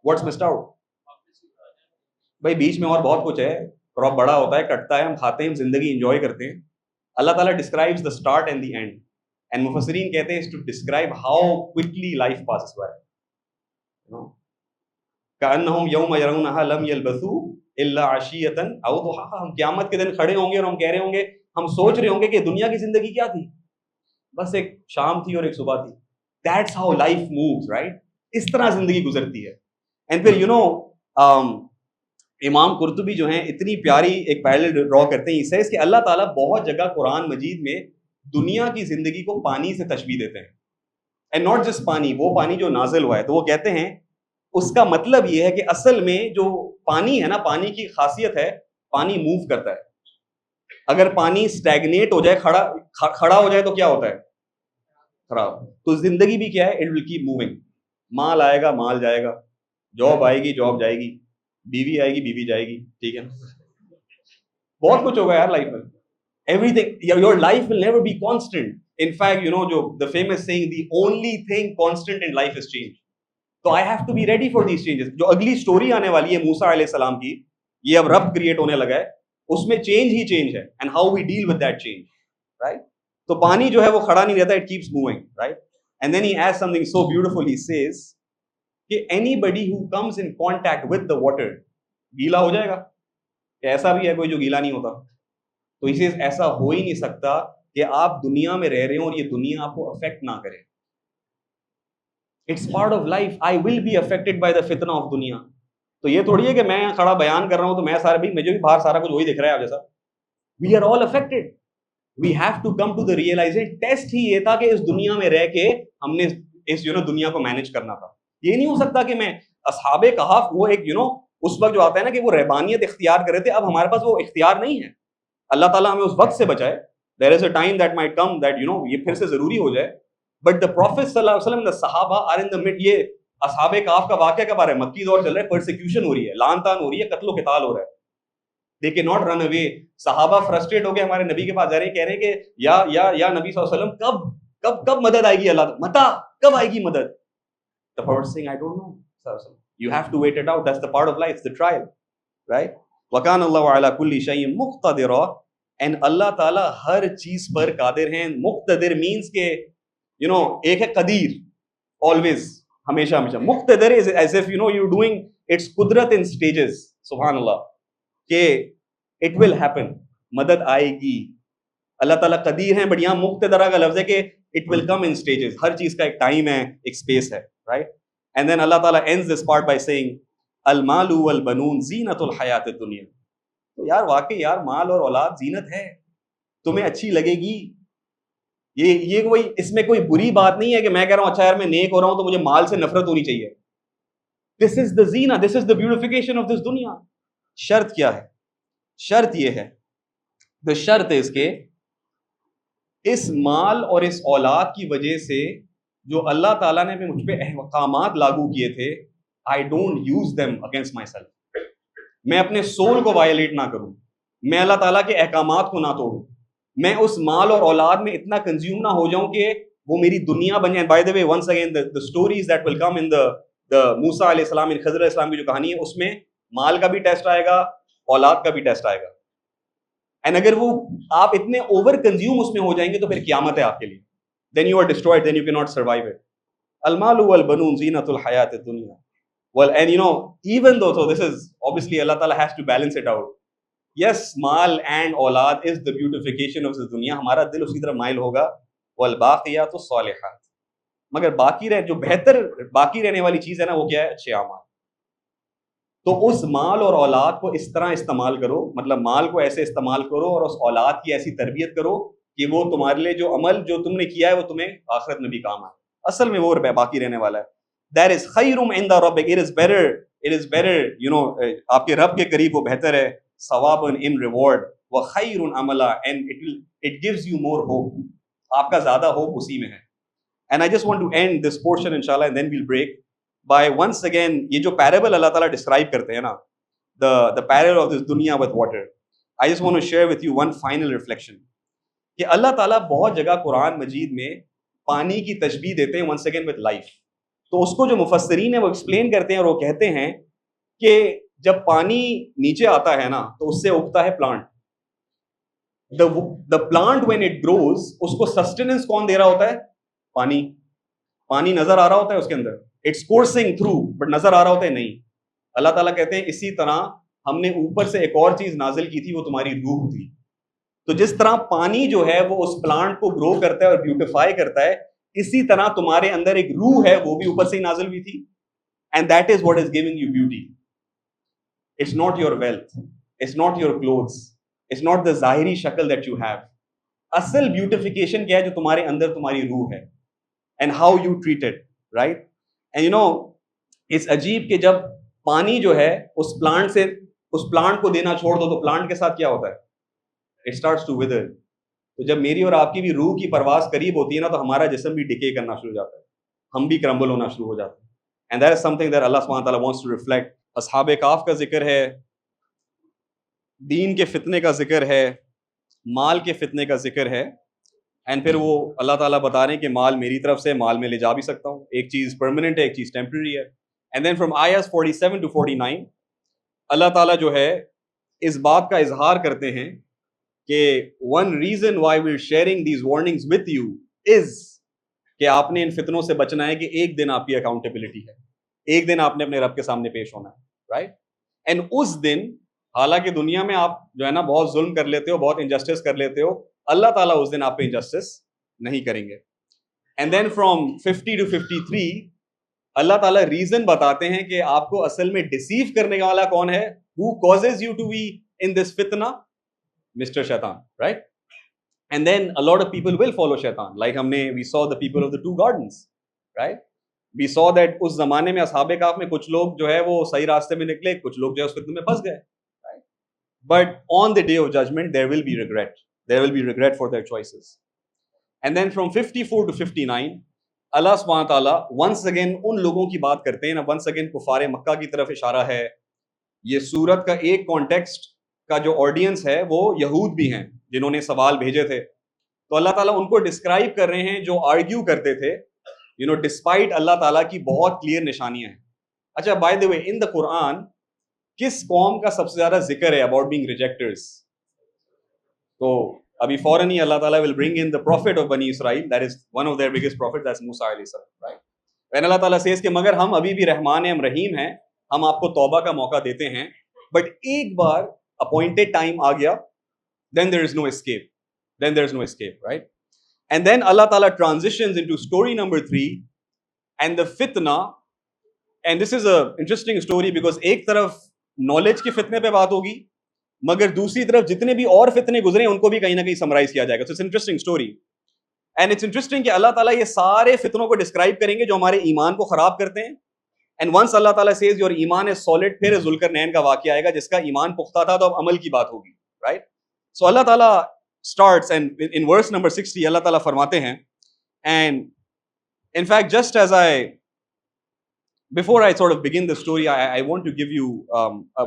What's missed out؟ بھائی بیچ میں اور بہت کچھ ہے, کراپ بڑا ہوتا ہے, کٹتا ہے, ہم کھاتے ہیں, ہم زندگی انجوائے کرتے ہیں. اللہ تعالیٰ describes the start and the end, and مفسرین کہتے ہیں to describe how quickly life passes by. كأنهم يوم يرونها لم يلبثوا إلا عشية أو ضحاها. ہم قیامت کے دن کھڑے ہوں گے اور ہم کہہ رہے ہوں گے, ہم سوچ رہے ہوں گے کہ دنیا کی زندگی کیا تھی, بس ایک شام تھی اور ایک صبح تھی. That's how life moves, right? اس طرح زندگی گزرتی ہے. اینڈ پھر امام قرطبی جو ہیں اتنی پیاری ایک پیرالل ڈرا کرتے ہیں. اس کہ اللہ تعالیٰ بہت جگہ قرآن مجید میں دنیا کی زندگی کو پانی سے تشبیہ دیتے ہیں, اینڈ ناٹ جسٹ پانی, وہ پانی جو نازل ہوا ہے. تو وہ کہتے ہیں اس کا مطلب یہ ہے کہ اصل میں جو پانی ہے نا, پانی کی خاصیت ہے پانی موو کرتا ہے. اگر پانی اسٹیگنیٹ ہو جائے, کھڑا ہو جائے تو کیا ہوتا ہے, خراب. تو زندگی بھی کیا ہے, اٹ ول کیپ موونگ. مال آئے گا, مال جائے گا, جاب آئے گی, جاب جائے گی, بیوی آئے گی, بیوی جائے گی, ٹھیک ہے, بہت کچھ ہوگا یار لائف میں. Everything, your life will never be constant. In fact جو the famous saying, the only thing constant in life is change. تو I have to be ready for these changes. جو اگلی سٹوری آنے والی ہے موسیٰ علیہ السلام کی, یہ اب رب کریٹ ہونے لگا ہے, اس میں چینج ہی چینج ہے, and how we deal with that change, right? تو پانی جو ہے وہ کھڑا نہیں رہتا, it keeps moving, right? And then he adds something so beautiful. He says کہ anybody who comes in contact with the water گیلا ہو جائے گا. کہ ایسا بھی ہے کوئی جو گیلا نہیں ہوتا؟ تو he says ایسا ہو ہی نہیں سکتا کہ آپ دنیا میں رہ رہے ہوں اور یہ دنیا آپ کو افیکٹ نہ کرے. It's part of life. I will be affected by the fitna of dunya. تو یہ تھوڑی ہے کہ میں کھڑا بیان کر رہا ہوں تو میں سارا بھی, مجھے بھی باہر سارا کچھ وہی دکھ رہا ہے آپ جیسا. We are all affected. We have to come to the realization. Test ہی یہ تھا کہ اس دنیا میں رہ کے ہم نے اس دنیا کو مینج کرنا تھا. یہ نہیں ہو سکتا کہ میں اصحاب کہف, وہ ایک اس وقت جو آتا ہے نا کہ وہ رہبانیت اختیار کر رہے تھے, اب ہمارے پاس وہ اختیار نہیں ہے. اللہ تعالیٰ ہمیں اس وقت سے بچائے. There is a time that might come that یہ پھر سے ضروری ہو جائے. But the Prophet صلی اللہ علیہ وسلم, the صحابہ are in the mid. یہ اصحاب کہف کا واقعہ کب آ رہا ہے؟ مکی دور چل رہا ہے, پرسیکیوشن ہو رہی ہے, لان تان ہو رہی ہے, قتل و قتال ہو رہا ہے. They cannot run away. صحابہ فرسٹریٹ ہو کے ہمارے نبی کے پاس جا رہے ہیں, کہہ رہے ہیں کہ یا نبی صلی اللہ علیہ وسلم کب مدد آئے گی, اللہ متا کب آئے گی مدد؟ The Prophet saying, I don't know. You have to wait it out. That's the part of life, it's the trial, right? وَكَانَ اللَّهُ عَلَى كُلِّ شَيْءٍ مُقْتَدِرًا. And اللہ تعالیٰ ہر چیز پر قادر ہیں. مقتدر means کہ ایک ہے قدیر, always, ہمیشہ ہمیشہ. مقتدر is as if you're doing its قدرت in stages. سبحان اللہ, کہ it will happen, مدد آئے گی. اللہ تعالیٰ قدیر ہیں, بٹ یہاں مقتدرہ کا لفظ ہے کہ it will come in stages. ہر چیز کا ایک ٹائم ہے, ایک اسپیس ہے, right? And then اللہ تعالیٰ ends this part by saying المال والبنون زینت الحیات الدنیا. تو یار واقعی یار مال اور اولاد زینت ہے, تمہیں اچھی لگے گی. یہ کوئی اس میں کوئی بری بات نہیں ہے کہ میں کہہ رہا ہوں اچھا یار میں نیک ہو رہا ہوں تو مجھے مال سے نفرت ہونی چاہیے. This is the زینہ, this is the beautification of this دنیا. شرط کیا ہے؟ شرط یہ ہے, the شرط is کہ اس مال اور اس اولاد کی وجہ سے جو اللہ تعالیٰ نے مجھ پہ احکامات لاگو کیے تھے, I don't use them against myself. میں اپنے سول کو وائلیٹ نہ کروں, میں اللہ تعالیٰ کے احکامات کو نہ توڑوں, میں اس مال اور اولاد میں اتنا کنزیوم نہ ہو جاؤں کہ وہ میری دنیا بن جائے. By the way once again the stories that will come in the موسیٰ علیہ السلام ان خضر علیہ السلام کی جو کہانی ہے اس میں مال کا بھی ٹیسٹ آئے گا, اولاد کا بھی ٹیسٹ آئے گا. اینڈ اگر وہ آپ اتنے اوور کنزیوم اس میں ہو جائیں گے تو پھر قیامت ہے آپ کے لیے. Then you are destroyed, then you can not survive it. المال والبنون زینت الحیات الدنیا. Well, and you know, even though, so this is obviously Allah Ta'ala has to balance it out. Yes, mall and اولاد is the beautification of this دنیا. ہمارا دل اسی طرح مائل ہوگا. والباقیات الصالحات. مگر باقی جو بہتر باقی رہنے والی چیز ہے نا وہ کیا ہے؟ اچھے اعمال. تو اس مال اور اولاد کو اس طرح استعمال کرو, مطلب مال کو ایسے استعمال کرو اور اس اولاد کی ایسی تربیت کرو کہ وہ تمہارے لیے جو عمل جو تم نے کیا ہے وہ تمہیں آخرت میں بھی کام آئے. اصل میں وہ باقی رہنے والا ہے. That is خیر عند ربک, it is better, you know, آپ کے رب کے قریب وہ بہتر ہے. ثوابا in reward وخیر عملا, and it gives you more hope. آپ کا زیادہ ہوپ اسی میں ہے. And I just want to end this portion inshallah and then we'll break by once again یہ جو parable اللہ تعالیٰ describe کرتے ہیں نا, the parable of this dunya with water. I just want to share with you one final reflection کہ اللہ تعالیٰ بہت جگہ قرآن مجید میں پانی کی تشبیہ دیتے ہیں once again with life. تو اس کو جو مفسرین ہیں وہ ایکسپلین کرتے ہیں اور وہ کہتے ہیں کہ جب پانی نیچے آتا ہے نا تو اس سے اگتا ہے plant. the plant when it grows اس کو سسٹیننس کون دے رہا ہوتا ہے؟ پانی. پانی نظر آ رہا ہوتا ہے اس کے اندر, اٹس کورسنگ تھرو, بٹ نظر آ رہا ہوتا ہے نہیں. اللہ تعالیٰ کہتے ہیں اسی طرح ہم نے اوپر سے ایک اور چیز نازل کی تھی, وہ تمہاری روح تھی. تو جس طرح پانی جو ہے وہ اس پلانٹ کو گرو کرتا ہے اور بیوٹیفائی کرتا ہے, اسی طرح تمہارے اندر ایک روح ہے وہ بھی اوپر سے ہی نازل ہوئی تھی. And that is what is giving you beauty. It's not your wealth, it's not your clothes, it's not the ظاہری شکل دیٹ یو ہیو. اصل بیوٹیفیکیشن کیا ہے؟ جو تمہارے اندر تمہاری روح ہے, and how you treat it, right. And you know it's عجیب کہ جب پانی جو ہے اس پلانٹ سے اس پلانٹ کو دینا چھوڑ دو تو پلانٹ کے ساتھ کیا ہوتا ہے؟ It starts to wither. تو جب میری اور آپ کی بھی روح کی پرواز قریب ہوتی ہے نا تو ہمارا جسم بھی ڈکے کرنا شروع ہو جاتا ہے, ہم بھی کرمبل ہونا شروع ہو جاتے ہیں. And that is something that اللہ سبحانہ تعالیٰ وانٹس ٹو ریفلیکٹ. اصحاب کہف کا ذکر ہے, دین کے فتنے کا ذکر ہے, مال کے فتنے کا ذکر ہے. اینڈ پھر وہ اللہ تعالیٰ بتا رہے ہیں کہ مال میری طرف سے, مال میں لے جا بھی سکتا ہوں, ایک چیز پرماننٹ ہے ایک چیز ٹیمپرری ہے. اینڈ دین فرام آیات 47 to 49 اللہ تعالیٰ جو ہے اس بات کا اظہار کرتے ہیں کہ one reason why we are sharing these warnings with you is کہ آپ نے ان فتنوں سے بچنا ہے کہ ایک دن آپ کی اکاؤنٹیبلٹی ہے, ایک دن آپ نے اپنے رب کے سامنے پیش ہونا ہے, رائٹ. اینڈ اس دن حالانکہ دنیا میں آپ جو ہے نا بہت ظلم کر لیتے ہو, بہت انجسٹس کر لیتے ہو, اللہ تعالیٰ اس دن آپ پہ انجسٹس نہیں کریں گے. اینڈ دین فرام 50 to 53 اللہ تعالیٰ ریزن بتاتے ہیں کہ آپ کو اصل میں ڈیسیو کرنے والا کون ہے. Who causes you to be in this fitna? Mr. Shaitan, right? And then a lot of people will follow Shaitan. Like we saw the people of the two gardens, right? We saw that اس زمانے میں اصحاب کہف میں کچھ لوگ جو ہے وہ صحیح راستے میں نکلے, کچھ لوگ جو ہے اس فتنے میں پھنس گئے, right? But on the day of judgment there will be regret. There will be regret for their choices. And then from 54 to 59 اللہ سبحانہ تعالیٰ once again ان لوگوں کی بات کرتے ہیں نا, once again کفار مکہ کی طرف اشارہ ہے. یہ سورت کا ایک کانٹیکسٹ کا جو آڈینس ہے وہ یہود بھی ہیں جنہوں نے سوال بھیجے تھے. تو اللہ تعالیٰ ان کو ڈسکرائب کر رہے ہیں جو آرگیو کرتے تھے, یو نو, ڈسپائٹ اللہ تعالیٰ کی بہت کلیئر نشانیاں ہیں. اچھا, بائی دا وے ان دا قرآن کس قوم کا سب سے زیادہ ذکر ہے اباؤٹ بینگ ریجیکٹرز؟ تو ابھی فوراً ہی اللہ تعالیٰ will bring in the prophet of بنی اسرائیل, that is one of their biggest prophets, that's موسیٰ علیہ السلام, right? when اللہ تعالیٰ says کہ مگر ہم ابھی بھی رحمان ہیں, ہم رحیم ہیں, ہم آپ کو توبہ کا موقع دیتے ہیں, بٹ ایک بار اپوائنٹڈ ٹائم آ گیا, then there is no escape, then there is no escape, right? And then Allah Ta'ala transitions into story number 3 and the fitna. And this is a interesting story because ایک طرف knowledge کے فتنے پہ بات ہوگی, مگر دوسری طرف جتنے بھی اور فتنے گزرے ہیں ان کو بھی کہیں نہ کہیں سمرائز کیا جائے گا. So it's an interesting story. And it's interesting کہ اللہ تعالیٰ یہ سارے فتنوں کو ڈسکرائب کریں گے جو ہمارے ایمان کو خراب کرتے ہیں. And once اللہ تعالیٰ says your ایمان is solid, پھر ذوالقرنین کا واقعہ آئے گا جس کا ایمان پختہ تھا, تو اب عمل کی بات ہوگی, right? So اللہ تعالیٰ starts and in verse number 60 اللہ تعالیٰ فرماتے ہیں, and in fact just as before I sort of begin the story, I want to give you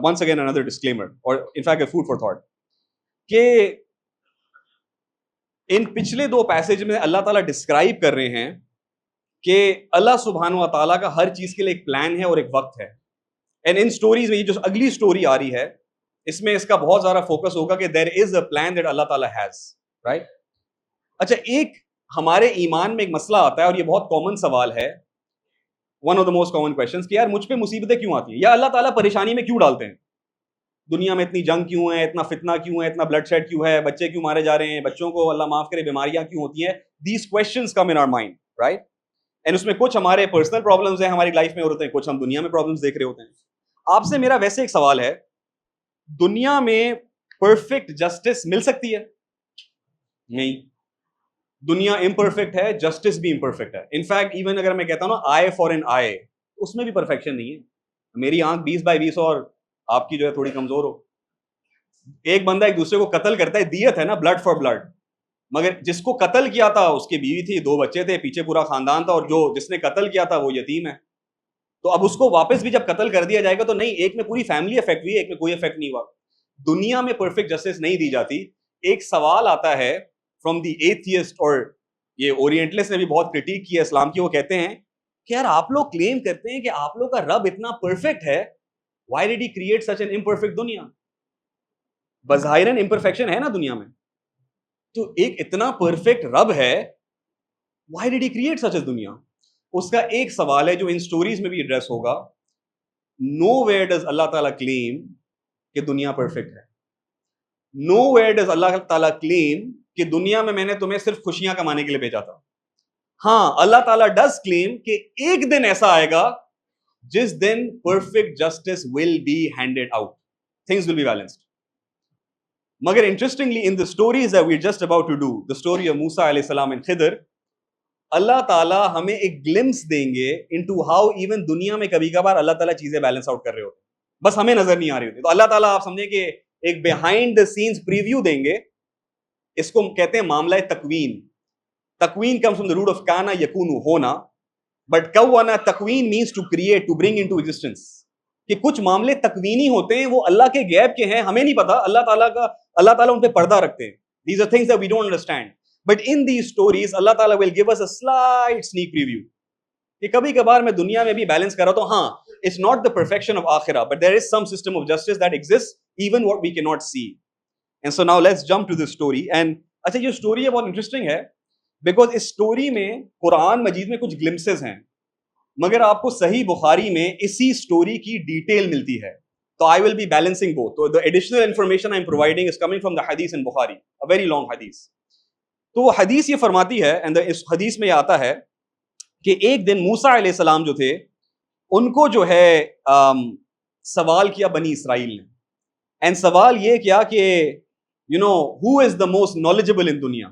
once again another disclaimer, or in fact a food for thought, کہ ان پچھلے دو passage میں اللہ تعالیٰ describe کر رہے ہیں کہ اللہ سبحانہ و تعالیٰ کا ہر چیز کے لیے ایک پلان ہے اور ایک وقت ہے. اینڈ ان سٹوریز میں یہ جو اگلی سٹوری آ رہی ہے اس میں اس کا بہت زیادہ فوکس ہوگا کہ دیر از اے پلان دیٹ اللہ تعالیٰ ہیز, رائٹ. اچھا, ایک ہمارے ایمان میں ایک مسئلہ آتا ہے اور یہ بہت کامن سوال ہے, one of the most common questions, کہ یار مجھ پہ مصیبتیں کیوں آتی ہیں, یا اللہ تعالیٰ پریشانی میں کیوں ڈالتے ہیں, دنیا میں اتنی جنگ کیوں ہے, اتنا فتنہ کیوں ہے, اتنا بلڈ شیڈ کیوں ہے, بچے کیوں مارے جا رہے ہیں, بچوں کو اللہ معاف کرے بیماریاں کیوں ہوتی ہیں. These questions come in our mind, right. And اس میں کچھ ہمارے پرسنل پرابلمس ہیں ہماری لائف میں ہوتے ہیں, کچھ ہم دنیا میں پرابلمس دیکھ رہے ہوتے ہیں. آپ سے میرا ویسے ایک سوال ہے, دنیا میں پرفیکٹ جسٹس مل سکتی ہے؟ نہیں, دنیا امپرفیکٹ ہے, جسٹس بھی امپرفیکٹ ہے. انفیکٹ ایون اگر میں کہتا ہوں نا آئی فار این آئی, اس میں بھی پرفیکشن نہیں ہے. میری آنکھ 20x20 اور آپ کی جو ہے تھوڑی کمزور ہو. ایک بندہ ایک دوسرے کو قتل کرتا ہے, دیت ہے نا, بلڈ فار بلڈ, مگر جس کو قتل کیا تھا اس کی بیوی تھی, 2 بچے تھے, پیچھے پورا خاندان تھا, اور جو جس نے قتل کیا تھا وہ یتیم ہے. تو اب اس کو واپس بھی جب قتل کر دیا جائے گا تو نہیں, ایک میں پوری فیملی افیکٹ ہوئی, ایک میں کوئی افیکٹ نہیں ہوا. دنیا میں پرفیکٹ جسٹس نہیں دی جاتی. ایک سوال آتا ہے فرام دی ایتھیسٹ, اور یہ اورینٹلسٹ نے بھی بہت کرٹیک کی ہے اسلام کی. وہ کہتے ہیں کہ یار آپ لوگ کلیم کرتے ہیں کہ آپ لوگ کا رب اتنا پرفیکٹ ہے, why did he create such an imperfect دنیا؟ بظاہراً امپرفیکشن ہے نا دنیا میں, تو ایک اتنا پرفیکٹ رب ہے, why did he create such a دنیا؟ اس کا ایک سوال ہے جو ان سٹوریز میں بھی ایڈریس ہوگا. نو ویئر ڈز اللہ تعالیٰ کلیم کہ دنیا پرفیکٹ ہے. نو ویئر ڈز اللہ تعالیٰ کلیم کہ دنیا میں نے تمہیں صرف خوشیاں کمانے کے لیے بھیجا تھا. ہاں, اللہ تعالیٰ ڈز کلیم کہ ایک دن ایسا آئے گا جس دن perfect justice will be handed out, things will be balanced. مگر interestingly in the stories that we're just about to do, the story of موسیٰ علیہ السلام and خضر, اللہ تعالیٰ ہمیں ایک گلمس دیں گے into how even دنیا میں کبھی کبھار اللہ تعالیٰ چیزیں بیلنس آؤٹ کر رہے ہوتے ہیں, بس ہمیں نظر نہیں آ رہی ہوتی. تو اللہ تعالیٰ آپ سمجھیں کہ ایک بیہائنڈ دا سینس پریویو دیں گے. اس کو کہتے ہیں معاملہ تکوین. تکوین comes from the root of کانا یکونو, ہونا, but کوانا تکوین means to create, to bring into existence. کہ کچھ معاملے تکوینی ہوتے ہیں, وہ اللہ کے غیب کے ہیں, ہمیں نہیں پتا. اللہ تعالیٰ ان پہ پردہ رکھتے ہیں. These are things that we don't understand. But in these stories, اللہ تعالیٰ will give us a slight sneak preview. کہ کبھی کبھار میں دنیا میں بھی بیلنس کر رہا تو ہاں, it's not the perfection of آخرہ, but there is some system of justice that exists, even what we cannot see. And so now let's jump to this story. And اچھا, یہ story ہے بہت interesting ہے, because us story میں قرآن مجید میں کچھ glimpses ہیں, مگر آپ کو صحیح بخاری میں اسی story کی ڈیٹیل ملتی ہے. So I will be balancing both. So the additional information I'm providing is coming from the hadith in Bukhari, a very long hadith. تو وہ حدیث یہ فرماتی ہے, and اس حدیث میں یہ آتا ہے کہ ایک دن موسیٰ علیہ السلام جو تھے, ان کو جو ہے سوال کیا بنی اسرائیل نے. اینڈ سوال یہ کیا کہ who is the most knowledgeable in دنیا,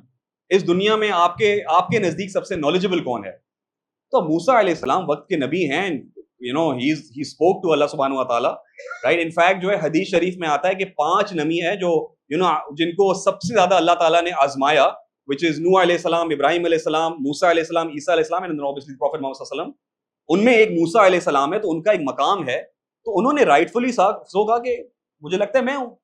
اس دنیا میں آپ کے نزدیک سب سے knowledgeable کون ہے. تو موسیٰ علیہ السلام وقت کے نبی ہیں, he spoke to اللہ سبحانہ و تعالیٰ, right. In fact جو ہے حدیث شریف میں آتا ہے کہ 5 نبی ہیں جو جن کو سب سے زیادہ اللہ تعالیٰ نے آزمایا, which is نوح علیہ السلام, ابراہیم علیہ السلام, موسیٰ علیہ السلام, عیسیٰ علیہ السلام, and then obviously Prophet Muhammad صلی اللہ علیہ وسلم. ان میں ایک موسیٰ علیہ السلام ہے, تو ان کا ایک مقام ہے, تو انہوں نے رائٹفلی کہا کہ مجھے لگتا ہے میں ہوں.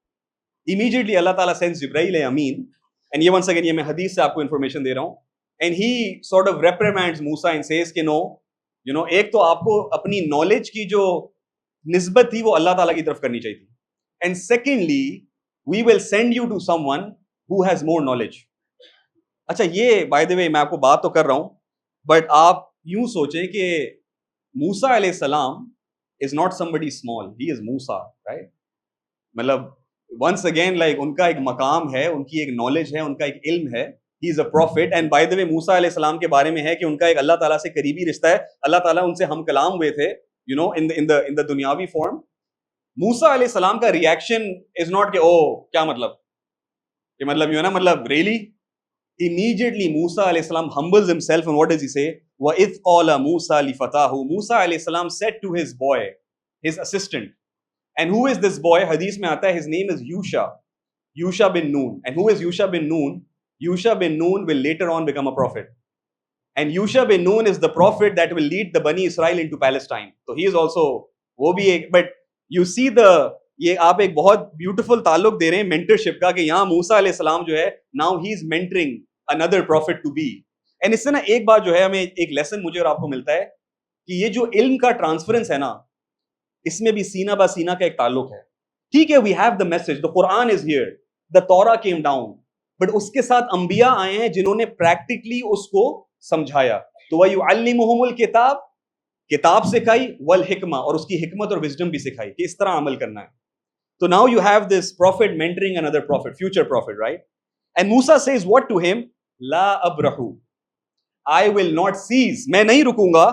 Immediately اللہ تعالیٰ sends جبرائیل امین, and یہ once again یہ میں حدیث سے آپ کو انفارمیشن دے رہا ہوں, and he sort of reprimands Musa and says کہ no, ایک تو آپ کو اپنی نالج کی جو نسبت تھی وہ اللہ تعالیٰ کی طرف کرنی چاہیے تھی, and secondly we will send you to someone who has more knowledge. اچھا, یہ بائی دا وے میں آپ کو بات تو کر رہا ہوں, بٹ آپ یوں سوچیں کہ موسیٰ علیہ السلام is not somebody small, he is Musa, right. مطلب once again like ان کا ایک مقام ہے, ان کی ایک نالج ہے, ان کا ایک علم ہے, he is a prophet. and by the way موسیٰ علیہ السلام کے بارے میں ہے کہ ان کا ایک اللہ تعالیٰ سے قریبی رشتہ ہے, اللہ تعالیٰ ان سے ہم کلام ہوئے تھے in the دنیاوی form. موسیٰ علیہ السلام کا ریئیکشن is not کہ کیا مطلب really. Immediately Musa علیہ السلام humbles himself, and what does he say? وَإِذْ قَالَ مُوسَى لِفَتَاهُ, موسیٰ علیہ السلام said to his boy, his assistant. And who is this boy? حدیث میں آتا ہے his name is Yusha bin Nun. And who is Yusha bin Nun? Yusha bin Nun will later on become a prophet. And Yusha bin Nun is the prophet that will lead the Bani Israel into Palestine. So he is also, وہ بھی ایک, but you see یہ آپ ایک بہت beautiful تعلق دے رہے ہیں مینٹرشپ کا, کہ یہاں موسیٰ علیہ السلام جو ہے now he is mentoring another prophet to be. And اس سے نا ایک بات جو ہے ہمیں ایک لیسن مجھے اور آپ کو ملتا ہے کہ یہ جو علم کا ٹرانسفرنس ہے نا اس میں بھی سینہ با سینہ کا ایک تعلق ہے. ٹھیک ہے, we have the message, the Quran is here, the Torah came down, but اس کے ساتھ انبیاء آئے ہیں جنہوں نے پریکٹیکلی اس کو سمجھایا. تو وَيُعَلِّمُهُمُ الْكِتَابَ, کتاب سکھائی, والحکمہ, اور اس کی حکمت اور وزڈم بھی سکھائی کہ اس طرح عمل کرنا ہے. So now you have this prophet mentoring another prophet, future prophet, right? And Musa says what to him? La abrahu, I will not cease, میں نہیں رکوں گا,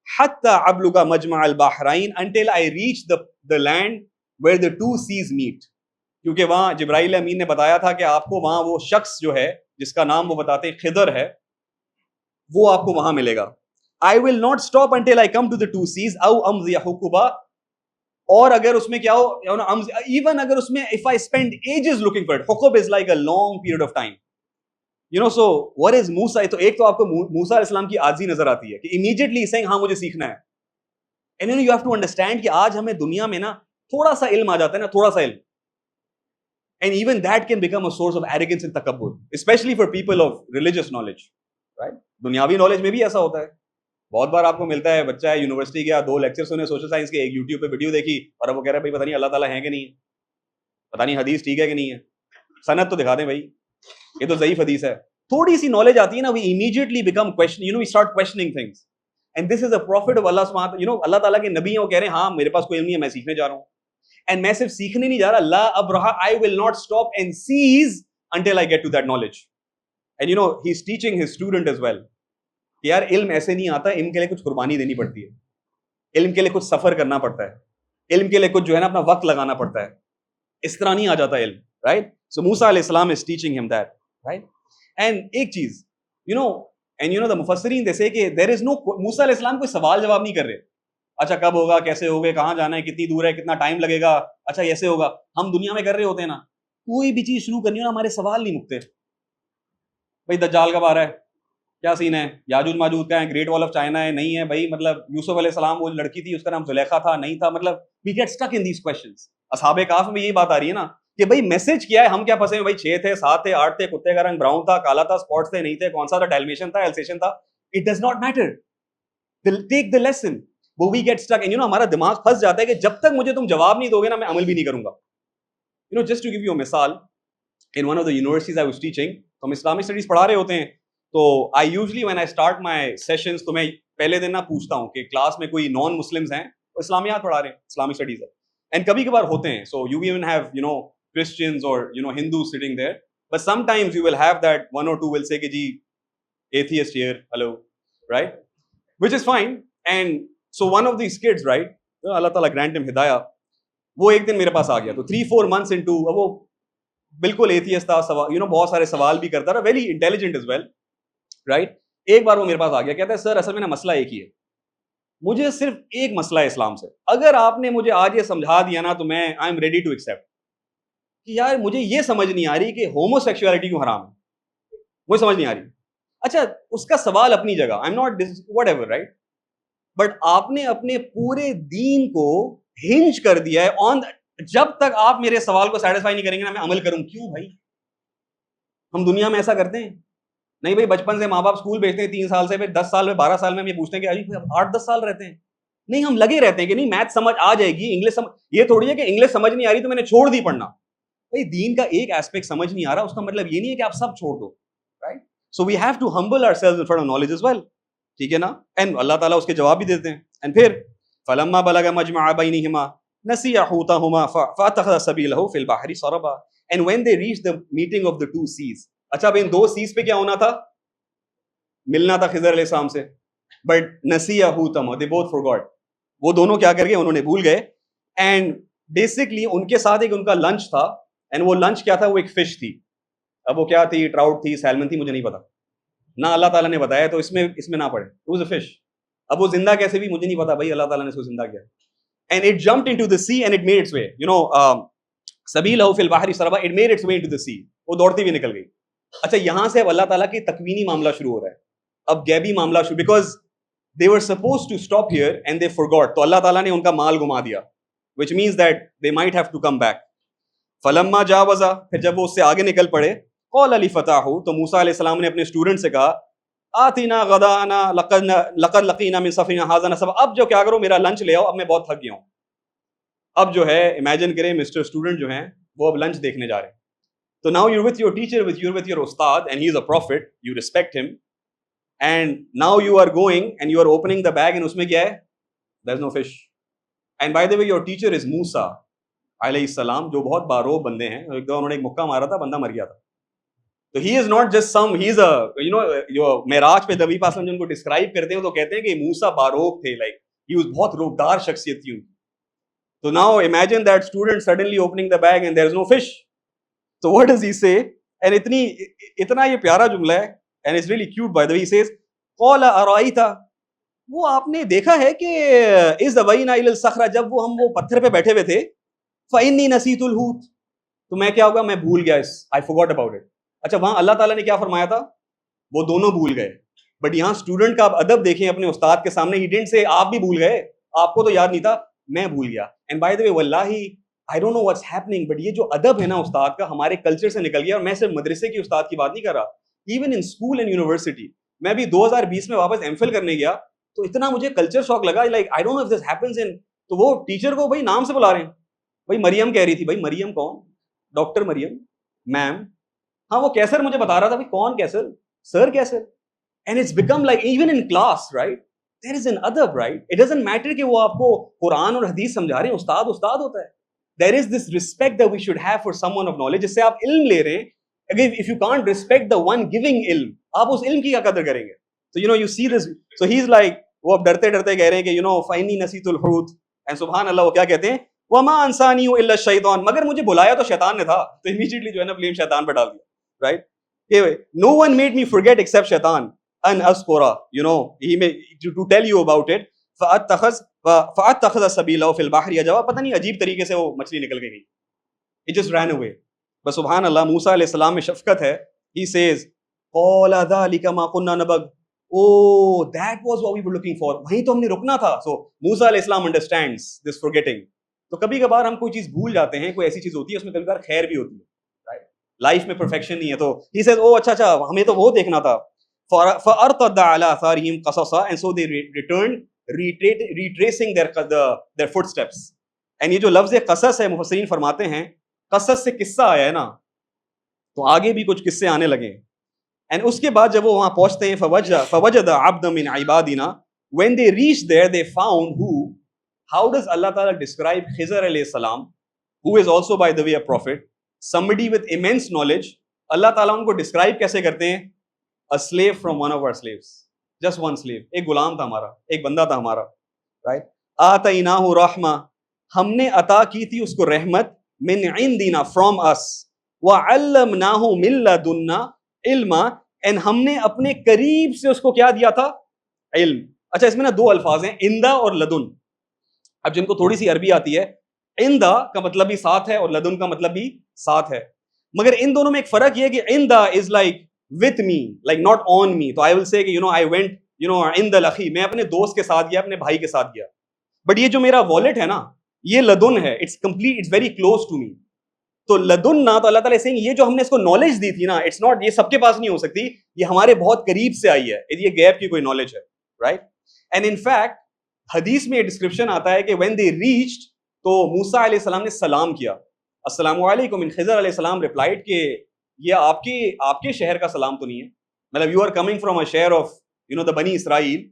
حتی ابلغ مجمع البحرین, until I reach the land where the two seas meet. کیونکہ وہاں جبرائیل امین نے بتایا تھا کہ آپ کو وہاں وہ شخص جو ہے جس کا نام وہ بتاتے ہیں خضر ہے, وہ آپ کو وہاں ملے گا. I will not stop until I come to the two seas, او امضی حقبا, اور اگر اس میں کیا ہو, even اگر اس میں if I spend ages looking for it, حقب is like a long period of time. You know, so what is Musa? تو ایک تو آپ کو موسیٰ علیہ السلام کی عاجزی نظر آتی ہے کہ immediately saying ہاں مجھے سیکھنا ہے. And you have to understand کہ آج ہمیں دنیا میں نا تھوڑا سا علم آ جاتا ہے نا, تھوڑا سا علم, and even that can become a source of arrogance and takabbur, especially for people of religious knowledge, right? دنیاوی نالج میں بھی ایسا ہوتا ہے. بہت بار آپ کو ملتا ہے بچہ ہے یونیورسٹی گیا, 2 لیکچر سنے سوشل سائنس کے, ایک یوٹیوب پہ ویڈیو دیکھی, اور اب وہ کہہ رہا ہے بھائی پتہ نہیں اللہ تعالیٰ ہے کہ نہیں ہے, پتہ نہیں حدیث ٹھیک ہے کہ نہیں ہے, سند تو دکھا دیں بھائی, یہ تو ضعیف حدیث ہے. تھوڑی سی نالج آتی ہے نا, we immediately become question, we start questioning things. And this is a prophet of Allah subhanahu, اللہ تعالیٰ کے نبی ہیں, وہ کہہ رہے ہیں ہاں میرے پاس کوئی علم نہیں ہے, میں سیکھنے جا رہا ہوں. And میں صرف سیکھنے نہیں جا رہا, لا ابرہا, I will not stop and cease until I get to that knowledge. And he's teaching his student as well کہ یار علم ایسے نہیں آتا, علم کے لیے کچھ قربانی دینی پڑتی ہے, علم کے لیے کچھ سفر کرنا پڑتا ہے, علم کے لیے کچھ جو ہے نا اپنا وقت لگانا پڑتا ہے, اس طرح نہیں آ جاتا علم, right? So Musa علیہ السلام is teaching him that, right? And ایک چیز, the مفسرین they say کہ there is no, موسیٰ علیہ السلام کوئی سوال جواب نہیں کر رہے. اچھا کب ہوگا, کیسے ہوگا, کہاں جانا ہے, کتنی دور ہے, کتنا ٹائم لگے گا, اچھا ایسے ہوگا. ہم دنیا میں کر رہے ہوتے ہیں نا, کوئی بھی چیز شروع کرنی ہو نا, ہمارے سوال نہیں مکتے. بھائی دجال کب آ رہا ہے, کیا سین ہے, یاجوج ماجوج کا ہے, گریٹ وال آف چائنا ہے, نہیں ہے بھائی, مطلب یوسف علیہ السلام وہ لڑکی تھی اس کا نام زلیخا تھا, نہیں تھا, مطلب we get stuck in these questions. اصحاب کہف میں یہی بات آ رہی ہے نا کہ بھائی میسج کیا ہے, ہم کیا پھنسے ہیں بھائی, 6 تھے, 7 تھے, 8 تھے, کتے کا رنگ براؤن تھا, کالا تھا, اسپاٹس تھے, نہیں تھے, کون سا تھا, ڈیلمیشن تھا, ایلسیشن تھا, it does not matter. Take the lesson. But we get stuck, and ہمارا دماغ پھنس جاتا ہے کہ جب تک مجھے تم جواب نہیں دو گے نا, میں عمل بھی نہیں کروں گا. Just to give you a مثال, in one of the universities I was teaching, تو ہم اسلامک اسٹڈیز پڑھا رہے ہوتے ہیں, تو I usually when I start my sessions, تو میں پہلے دن نہ پوچھتا ہوں کہ کلاس میں کوئی نان مسلمز ہیں, وہ اسلامیات پڑھا رہے ہیں, اسلامک اسٹڈیز ہے, اینڈ کبھی کبھار ہوتے ہیں, so you even have Christians or Hindus sitting there, but sometimes you will have that one or two will say کہ جی atheist here, hello, right, which is fine. And so one of these kids, right, اللہ تعالیٰ grant him ہدایہ, وہ ایک دن میرے پاس آ گیا, تو 3-4 months into, وہ بالکل atheist تھا, بہت سارے سوال بھی کرتا رہا, ویری انٹیلیجنٹ از ویل, رائٹ. ایک بار وہ میرے پاس آ گیا, کہتا ہے سر اصل میں نا مسئلہ ایک ہی ہے, مجھے صرف ایک مسئلہ ہے اسلام سے, اگر آپ نے مجھے آج یہ سمجھا دیا نا تو میں I am ready to accept. کہ یار مجھے یہ سمجھ نہیں آ رہی کہ ہومو سیکشولیٹی کیوں حرام ہے, مجھے سمجھ نہیں آ رہی. اچھا اس کا سوال اپنی جگہ, I am not what ever, right, but آپ نے اپنے پورے دین کو ہنج کر دیا ہے آن, جب تک آپ میرے سوال کو سیٹسفائی نہیں کریں گے نا میں عمل کروں. کیوں بھائی, ہم دنیا میں ایسا کرتے ہیں نہیں بھائی, بچپن سے ماں باپ اسکول بھیجتے ہیں, 3 سال سے, پھر 10 سال میں, 12 سال میں ہم یہ پوچھتے ہیں کہ 8-10 سال رہتے ہیں, نہیں ہم لگے رہتے ہیں کہ نہیں میتھ سمجھ آ جائے گی, انگلش سمجھ, یہ تھوڑی ہے کہ انگلش سمجھ نہیں آ رہی تو میں نے چھوڑ دی پڑھنا. بھائی دین کا ایک ایسپیکٹ سمجھ نہیں آ رہا, اس کا مطلب یہ نہیں ہے کہ آپ سب چھوڑ دو, right. So we have to humble ourselves in front of knowledge as well, ٹھیک ہے نا, اینڈ اللہ تعالیٰ اس کے جواب بھی دیتے ہیں. اینڈ پھر فلما بلغ مجمع بینہما نسی حوتہما فاتخذ سبیلہ فی البحر سربا, and when they reached the meeting of the two seas, اچھا اب ان 2 seas پہ کیا ہونا تھا, ملنا تھا خضر علیہ السلام سے, بٹ نسی حوتہما, they both forgot, وہ دونوں کیا کر گئے, انہوں نے بھول گئے. اینڈ بیسکلی ان کے ساتھ ایک ان کا لنچ تھا, اینڈ وہ لنچ کیا تھا, وہ ایک فش تھی. اب وہ کیا تھی, ٹراؤٹ تھی, سیلمن تھی, مجھے نہیں پتا, نہ اللہ تعالیٰ نے بتایا, تو اس میں نہ پڑے, it was a fish. اب وہ زندہ کیسے بھی مجھے نہیں پتا بھائی, اللہ تعالیٰ نے اس کو زندہ کیا. And it jumped into the sea and it made its way, سبیلہ فی البحر سربا, it made its way into the sea, وہ دوڑتی ہوئی نکل گئی. اچھا یہاں سے اب اللہ تعالیٰ کی تکوینی معاملہ شروع ہو رہا ہے, اب غیبی معاملہ شروع, because they were supposed to stop here and they forgot, تو اللہ تعالیٰ نے ان کا مال گما دیا, which means that they might have to come back. فلما جاوزا, پھر جب وہ اس سے آگے نکل پڑے, قال لفتاه, تو موسیٰ علیہ السلام نے اپنے اسٹوڈنٹ سے کہا آتینا غدانا لقد لقینا من سفرنا ھذا نصبا, اب جو کیا کرو میرا لنچ لے آؤ, اب میں بہت تھک گیا ہوں. اب جو ہے امیجن کریں مسٹر اسٹوڈنٹ جو ہیں وہ اب لنچ دیکھنے جا رہے ہیں. تو now you with your teacher, with your استاد, and he is a prophet, you respect him, and now you are going and you are opening the bag, and اس میں کیا ہے, there is no fish. And by the way, your teacher is Musa علیہ السلام, جو بہت باروب بندے ہیں. ایک دفعہ انہوں نے ایک مکہ مارا تھا, بندہ مر گیا تھا. تو he is not just some, he is a, you know, جو معراج پہ نبی پاک جن کو ڈسکرائب کرتے ہیں تو کہتے ہیں کہ موسیٰ باروب تھے, like he was بہت روبدار شخصیت تھی. تو now imagine that student suddenly opening the bag and there is no fish. So what does he say? And اتنا یہ پیارا جملہ ہے, and it's really cute by the way. He says قال أرأيت, وہ آپ نے دیکھا ہے کہ اذ أوينا إلى الصخرة, جب وہ ہم وہ پتھر پہ بیٹھے ہوئے تھے, فإني نسيت الحوت, تو میں کیا ہوگا, میں بھول گیا, I forgot about it. اچھا, وہاں اللہ تعالیٰ نے کیا فرمایا تھا, وہ دونوں بھول گئے. بٹ یہاں اسٹوڈنٹ کا آپ ادب دیکھیں اپنے استاد کے سامنے, he didn't say آپ بھی بھول گئے, آپ کو تو یاد نہیں تھا, میں بھول گیا. And by the way, واللہ I don't know what's happening, but یہ جو ادب ہے نا استاد کا, ہمارے کلچر سے نکل گیا. اور میں صرف مدرسے کی استاد کی بات نہیں کر رہا, even in school and university. میں بھی 2020 میں واپس ایم فل کرنے گیا تو اتنا مجھے کلچر شاک لگا, like I don't know if this happens in, تو وہ ٹیچر کو بھائی نام سے بلا رہے ہیں. بھائی مریم کہہ رہی تھی, بھائی مریم کون, ڈاکٹر مریم میم, ہاں وہ کیسر مجھے بتا رہا تھا, بھائی کون کیسر, سر کیسر. And it's become like even in class, right, there is an ادب, رائٹ. اٹ ڈزنٹ میٹر کہ وہ آپ کو قرآن اور حدیث سمجھا رہے ہیں, استاد استاد ہوتا ہے. There is this respect that we should have for someone of knowledge. جس سے آپ علم لے رہے ہیں, again if you can't respect the one giving علم, آپ اس علم کی کیا قدر کریں گے. So you know, you see this, so he's like, وہ اب ڈرتے ڈرتے کہہ رہے ہیں کہ you know فإني نسيت الحوت, and سبحان اللہ وہ کیا کہتے ہیں, وما انسانيه الا الشیطان, مگر مجھے بلایا تو شیطان نے تھا. تو immediately جو ہے نا blame شیطان پہ ڈال دیا, right. No one made me forget except شیطان ان اذکرہ, you know, he made to tell you about it. فَأَتَّخَذَ سَبِيلَهُ فِي الْبَحْرِ, یا جواب پتہ نہیں عجیب طریقے سے وہ مچھلی نکل کے گئی, it just ran away. بس سبحان اللہ, موسیٰ علیہ السلام میں شفقت ہے. He says قَالَ ذَلِكَ مَا كُنَّا نَبْغِ, oh that was what we were looking for, وہیں تو ہم نے رکنا تھا. So موسیٰ علیہ السلام understands this forgetting. تو کبھی کبھار ہم کوئی چیز بھول جاتے ہیں, کوئی ایسی چیز ہوتی ہے اس میں کبھی کبھار خیر بھی ہوتی ہے, right. لائف میں پرفیکشن نہیں ہے. تو he says oh اچھا ہمیں تو وہ دیکھنا تھا. فَأَرْتَدَّ عَلَىٰ آثَارِهِمْ قَصَصًا, and so they returned retracing their footsteps. and یہ جو لفظ قصص ہے, مفسرین فرماتے ہیں قصص سے قصہ آیا ہے نا, تو آگے بھی کچھ قصے آنے لگے. and اس کے بعد جب وہ وہاں پہنچتے ہیں, فوجد عبدا من عبادنا, when they reached there they found who, how does Allah Ta'ala describe Khizr alayhi salam, who is also by the way a prophet, somebody with immense knowledge. اللہ تعالیٰ ان کو describe کیسے کرتے ہیں, a slave from one of our slaves, just one slave, ایک غلام تھا ہمارا, ایک بندہ تھا ہمارا, right. آتیناہ رحمہ, ہم نے عطا کی تھی اس کو رحمت, من عندنا, from us, وعلمناہ من لدنا علما, and ہم نے اپنے قریب سے اس کو کیا دیا تھا, علم. اچھا اس میں نا دو الفاظ ہیں, عندہ اور لدن. اب جن کو تھوڑی سی عربی آتی ہے, عندہ کا مطلب بھی ساتھ ہے اور لدن کا مطلب بھی ساتھ ہے, مگر ان دونوں میں ایک فرق یہ ہے کہ عندہ is like with me, like not on me. تو I will say کہ you know I went, you know, عند الاخی, میں اپنے دوست کے ساتھ گیا, اپنے بھائی کے ساتھ گیا. بٹ یہ جو میرا والٹ ہے نا, یہ لدن ہے, it's complete, it's very close to me. تو لدن نا, تو اللہ تعالیٰ سے یہ جو ہم نے اس کو نالج دی تھی نا, it's not, یہ سب کے پاس نہیں ہو سکتی, یہ ہمارے بہت قریب سے آئی ہے, یہ گیپ کی کوئی نالج ہے, right. and in fact حدیث میں یہ ڈسکرپشن آتا ہے کہ when they reached, تو موسیٰ علیہ السلام نے سلام کیا, السلام علیکم, and خضر علیہ السلام replied کہ یہ آپ کے شہر کا سلام تو نہیں ہے, مطلب you are coming from a share of, you know, the بنی اسرائیل.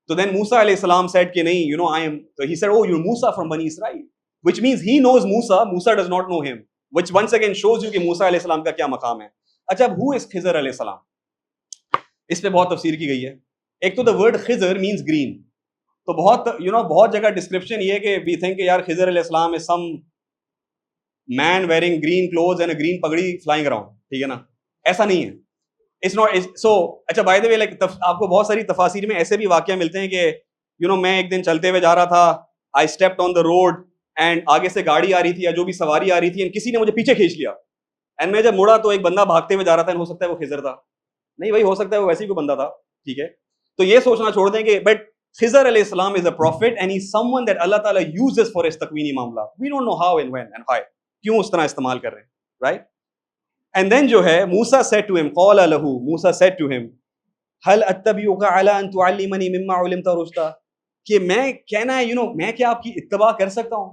تو then موسیٰ علیہ السلام said کہ نہیں, you know, I am, so he said oh you're Musa from بنی اسرائیل, which means he knows Musa does not know him, which once again shows you کہ موسیٰ علیہ السلام کا کیا مقام ہے. اچھا اب who is خضر علیہ السلام, اس پہ بہت تفسیر کی گئی ہے. ایک تو the word Khizar means green, تو بہت you know بہت جگہ ڈسکرپشن یہ ہے کہ we think کہ یار خضر علیہ السلام is some man wearing green clothes and a green پگڑی flying around, ٹھیک ہے نا, ایسا نہیں ہے. It's not, so اچھا by the way like آپ کو بہت ساری تفاسیر میں ایسے بھی واقعہ ملتے ہیں کہ you know میں ایک دن چلتے ہوئے جا رہا تھا, I stepped on the road and آگے سے گاڑی آ رہی تھی یا جو بھی سواری آ رہی تھی, and کسی نے مجھے پیچھے کھینچ لیا, and میں جب مڑا تو ایک بندہ بھاگتے ہوئے جا رہا تھا, ہو سکتا ہے وہ خضر تھا, نہیں بھائی ہو سکتا ہے وہ ویسے ہی کوئی بندہ تھا, ٹھیک ہے. تو یہ سوچنا چھوڑ دیں کہ بٹ خضر علیہ السلام is a prophet and he's someone that اللہ تعالیٰ uses for his تکوینی معاملہ. We don't know how and when and why, کیوں اس طرح استعمال کر رہے ہیں, right. And then جو ہے موسیٰ said to him, قال له, موسیٰ said to him, هل اتبعك على ان تعلمني مما علمت رشدا, کہ میں میں کیا آپ کی اتباع کر سکتا ہوں؟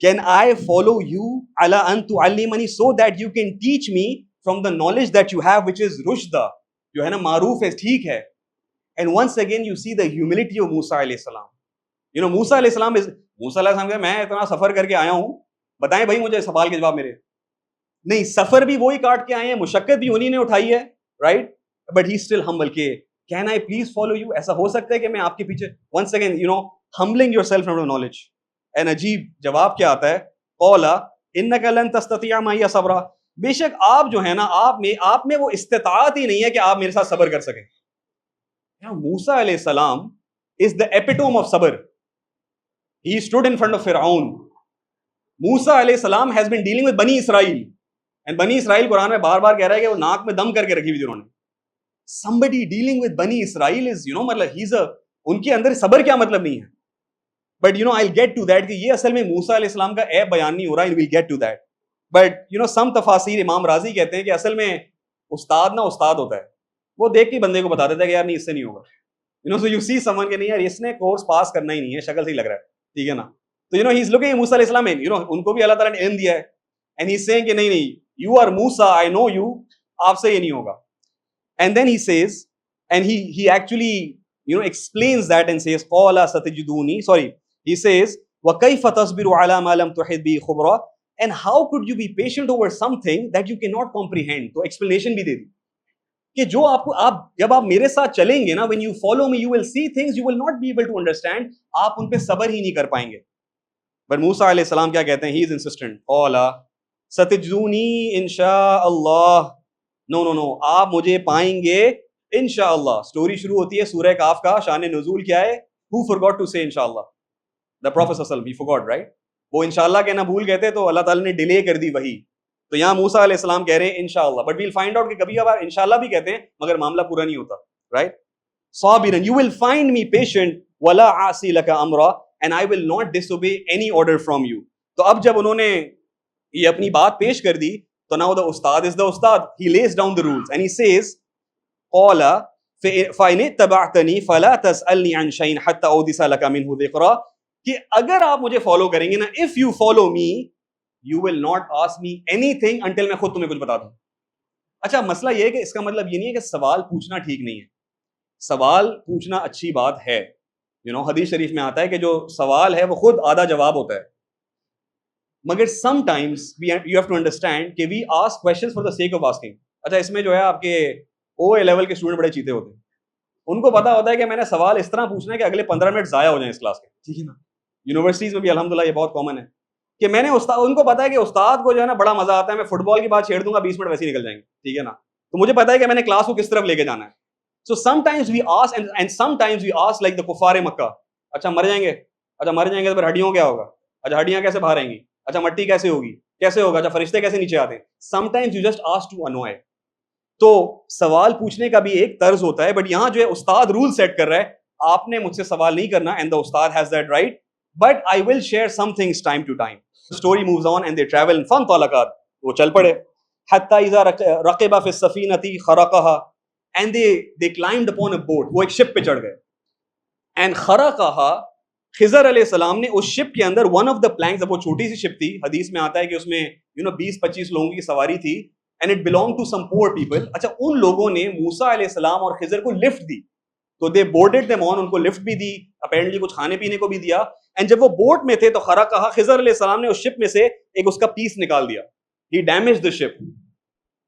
Can I follow you على ان تعلمني so that you can teach me from the knowledge that you have which is rushda, جو ہے نا معروف ہے, ٹھیک ہے. And once again you see the humility of Musa علیہ السلام. Musa علیہ السلام موسیٰ علیہ السلام کہ میں اتنا سفر کر کے آیا ہوں, بتائیں بھائی مجھے سوال کے جواب میرے. نہیں, سفر بھی وہی کاٹ کے آئے ہیں, مشقت بھی انہی نے اٹھائی ہے, right, but he still humble کہ can I please follow you. ایسا ہو سکتا ہے کہ میں آپ کے پیچھے, once again humbling yourself from knowledge. And عجیب جواب کیا آتا ہے, قولا انک لن تستطیع معی صبرا, بے شک آپ جو ہے نا آپ میں وہ استطاعت ہی نہیں ہے کہ آپ میرے ساتھ صبر کر سکیں. موسیٰ علیہ السلام is the epitome of sabr. He stood in front of Fir'aun. Musa alayhi salam has been dealing with Bani Israel. And Bani Israel قرآن میں بار بار کہہ رہا ہے کہ وہ ناک میں دم کر کے رکھی ہوئی انہوں نے. Somebody dealing with Bani Israel is, مطلب ان کے اندر صبر کیا مطلب نہیں ہے. But I'll get to that کہ یہ اصل میں موسیٰ علیہ السلام کا عیب بیان نہیں ہو رہا, and we'll get to that. But some تفاسیر, امام رازی کہتے ہیں کہ اصل میں استاد نہ استاد ہوتا ہے, وہ دیکھ کے بندے کو بتا دیتا ہے کہ یار نہیں اس سے نہیں ہوگا. So you see someone کہ نہیں یار اس نے کورس پاس کرنا ہی نہیں ہے, شکل سے ہی لگ رہا ہے, ٹھیک ہے نا. تو he's looking at موسیٰ علیہ السلام, ان کو بھی اللہ تعالیٰ نے علم دیا ہے, and he's saying کہ نہیں you are Musa, I know you, آپ سے یہ نہیں ہوگا. And then he says, and he actually explains that and says قَالَ سَتَجِدُونِي, he says وَكَيْفَ تَصْبِرُ عَلَى مَا لَمْ تُحِطْ بِهِ خُبْرًا, and how could you be patient over something that you cannot comprehend. تو explanation بھی دے دی کہ جو جب آپ میرے ساتھ چلیں گے نا, when you follow me you will see things you will not be able to understand, آپ ان پہ صبر ہی نہیں کر پائیں گے. But موسیٰ علیہ السلام کیا کہتے ہیں, he is insistent, قَالَ ستجدونی انشاء اللہ, نو آپ مجھے پائیں گے انشاءاللہ. اسٹوری شروع ہوتی ہے سورہ کاف کا, شان نزول کیا ہے, who forgot to say انشاءاللہ, the Prophet صلی اللہ علیہ وسلم, he forgot, right, وہ انشاءاللہ کہنا بھول گئے تھے تو اللہ تعالیٰ نے ڈیلے کر دی وہی. تو یہاں موسیٰ علیہ السلام کہہ رہے ہیں انشاءاللہ, but we'll find out کہ کبھی کبھار انشاءاللہ بھی کہتے ہیں مگر معاملہ پورا نہیں ہوتا, right. Sabira, you will find me patient ولا عاصی لک امرا, and I will not disobey any order from you. تو اب جب انہوں نے یہ اپنی بات پیش کر دی تو now the استاد is the استاد, he lays down the rules and he says قَالَ فَإِنِ اتَّبَعْتَنِي فَلَا تَسْأَلْنِي عَنْ شَيْءٍ حَتَّى أُحْدِثَ لَكَ مِنْهُ ذِكْرًا, کہ اگر آپ مجھے فالو کریں گے نا, if you follow me you will not ask me anything until میں خود تمہیں کچھ بتا دوں. اچھا مسئلہ یہ ہے کہ اس کا مطلب یہ نہیں ہے کہ سوال پوچھنا ٹھیک نہیں ہے, سوال پوچھنا اچھی بات ہے. حدیث شریف میں آتا ہے کہ جو سوال ہے وہ خود آدھا جواب ہوتا ہے. مگر sometimes you have to understand کہ we ask questions for the sake of asking. اچھا اس میں جو ہے آپ کے او اے لیول کے اسٹوڈنٹ بڑے چیتے ہوتے ہیں, ان کو پتا ہوتا ہے کہ میں نے سوال اس طرح پوچھنا ہے کہ اگلے 15 منٹ ضائع ہو جائیں اس کلاس کے, ٹھیک ہے نا. یونیورسٹیز میں بھی الحمدللہ یہ بہت کامن ہے کہ میں نے ان کو پتا ہے کہ استاد کو جو ہے نا بڑا مزہ آتا ہے, میں فٹ بال کی بات چھیڑ دوں گا 20 منٹ ویسے ہی نکل جائیں گے, ٹھیک ہے نا. تو مجھے پتا ہے کہ میں نے کلاس کو کس طرف لے کے جانا ہے. So sometimes we ask and sometimes we ask like the کفار مکہ, اچھا مر جائیں گے, اچھا مر جائیں گے تو پھر ہڈیوں کیا ہوگا, اچھا ہڈیاں کیسے باہر آئیں گی, اچھا مٹی کیسے ہوگی, کیسے ہوگا, اچھا فرشتے کیسے نیچے آتے ہیں. Sometimes you just ask to annoy. تو سوال پوچھنے کا بھی ایک طرز ہوتا ہے, بٹ یہاں جو ہے استاد رول سیٹ کر رہا ہے, آپ نے مجھ سے سوال نہیں کرنا, اینڈ دا استاد has that right, but I will share some things time to time. Story moves on and they travel فانطلقا, وہ چل پڑے حتی اذا رقب فی السفینۃ خرقها, and they climbed upon a boat, وہ ایک شپ پہ چڑھ گئے, and خرقها, خضر علیہ السلام نے اس شپ کے اندر one of the planks, اب وہ چھوٹی سی شپ تھی, حدیث میں آتا ہے کہ اس میں 20-25 لوگوں کی سواری تھی, and it belonged to some poor people. اچھا ان لوگوں نے موسیٰ علیہ السلام اور خضر کو لفٹ دی, تو they boarded them on, ان کو لفٹ بھی دی, اپیرنٹلی کچھ کھانے پینے کو بھی دیا, اینڈ جب وہ بوٹ میں تھے تو خرقها, خضر علیہ السلام نے اس شپ میں سے ایک اس کا پیس نکال دیا, he damaged the ship.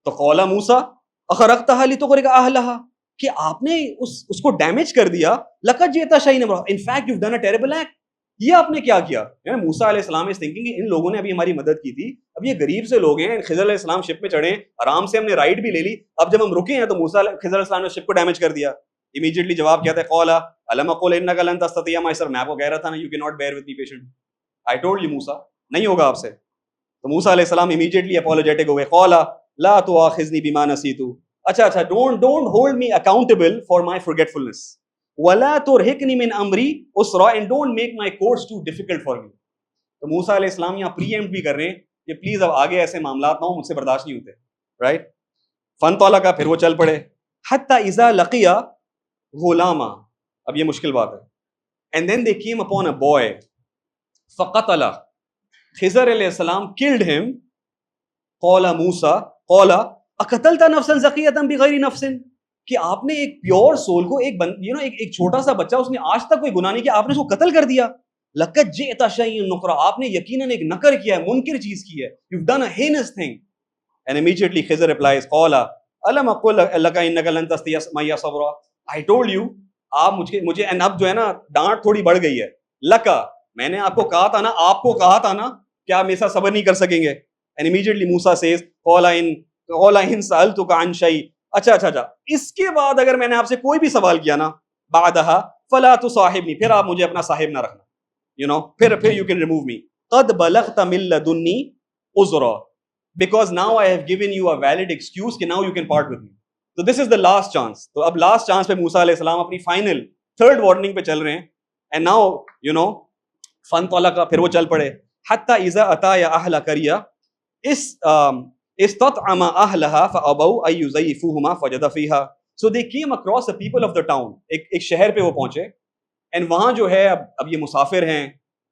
تو قال موسیٰ اخرقتها لتغرق اهلها, کہ آپ نے اس کو ڈیمیج کر دیا, لقد جئت شیئا امرا, in fact you've done a terrible act. یہ آپ نے کیا کیا؟ موسیٰ علیہ السلام is thinking کہ ان لوگوں نے ابھی ہماری مدد کی تھی, اب یہ غریب سے لوگ ہیں, خضر علیہ السلام شپ میں چڑھے, آرام سے ہم نے رائڈ بھی لے لی, اب جب ہم رکے ہیں تو خضر علیہ السلام نے شپ کو ڈیمیج کر دیا. امیڈیٹلی جواب کیا تھا, قال الم اقل انک لن تستطیع معی صبرا, میں آپ کو کہہ رہا تھا نا you cannot bear with me patient, I told you موسیٰ نہیں ہوگا آپ سے. تو موسیٰ علیہ السلام امیڈیٹلی اپولوجیٹک ہوئے, قال لا تؤاخذنی بما نسیت, اچھا don't hold me accountable for my forgetfulness, ولا ترهقنی من امری عسرا, and don't make my course too difficult for me. تو موسیٰ علیہ السلام یہاں پری ایمپٹ بھی کر رہے ہیں کہ پلیز اب آگے ایسے معاملات نہ ہوں, مجھ سے برداشت نہیں ہوتے, right? فانطلق, پھر وہ چل پڑے, حتی اذا لقی غلاما, اب یہ مشکل بات ہے, and then they came upon a boy, فقتل, خضر علیہ السلام killed him, قال موسیٰ, قال اقتلت نفسا زکیۃ بغیر نفس, کہ آپ نے ایک پیور سول کو, ایک چھوٹا سا بچہ, اس نے آج تک کوئی گناہ نہیں کیا, آپ نے اس کو قتل کر دیا. لقد جئت شیئا نکرا, آپ نے یقیناً ایک نکر کیا ہے, منکر چیز کی ہے. You've done a heinous thing. And immediately Khizr replies, قال الم اقل لک انک لن تستطیع معی صبرا, I told you, آپ مجھے and اب جو ہے نا ڈانٹ تھوڑی بڑھ گئی ہے. لکا, میں نے آپ کو کہا تھا نا, آپ کو کہا تھا نا کہ آپ میرے ساتھ صبر نہیں کر سکیں گے. And immediately Musa says, قال ان سألتک عن شیء, اچھا, اس کے بعد اگر میں نے آپ سے کوئی بھی سوال کیا نا, بعدہا فلا تصاحبنی, پھر آپ مجھے اپنا صاحب نہ رکھنا, پھر you can remove me. قد بلغت من لدنی عذرا, because now I have given you a valid excuse کہ now you can part with me. So this is the last chance. تو اب last chance پہ موسیٰ علیہ السلام اپنی final third warning پہ چل رہے ہیں. And now فانطلق, پھر وہ چل پڑے, حتی اذا اتایا اہل قریہ استطعم اہلہا فابوا ان یضیفوہما فوجد فیہا. So they came across the people of the town, ایک شہر پہ وہ پہنچے, and وہاں جو ہے اب یہ مسافر ہیں,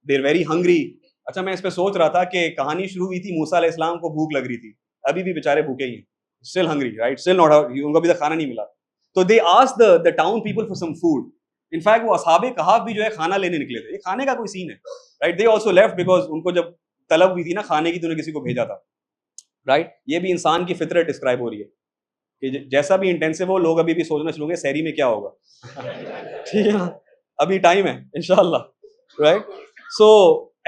they're very hungry. اچھا, میں اس پہ سوچ رہا تھا کہ کہانی شروع ہوئی تھی موسیٰ علیہ السلام کو بھوک لگ رہی تھی, ابھی بھی بیچارے بھوکے ہی ہیں, still hungry, right? Still not, ان کو ابھی تک کھانا نہیں ملا. تو they asked the town people for some food. In fact وہ اصحاب کہف بھی جو ہے کھانا لینے نکلے تھے, یہ کھانے کا کوئی سین ہے, right? They also left because ان کو جب طلب ہوئی تھی نا کھانے کی تو انہیں کسی کو بھیجا تھا, right? یہ بھی انسان کی فطرت ڈسکرائب ہو رہی ہے کہ جیسا بھی انٹینسو ہو, لوگ ابھی بھی سوچنا شروع گے سحری میں کیا ہوگا. ٹھیک ہے, ابھی ٹائم ہے انشاءاللہ, right? So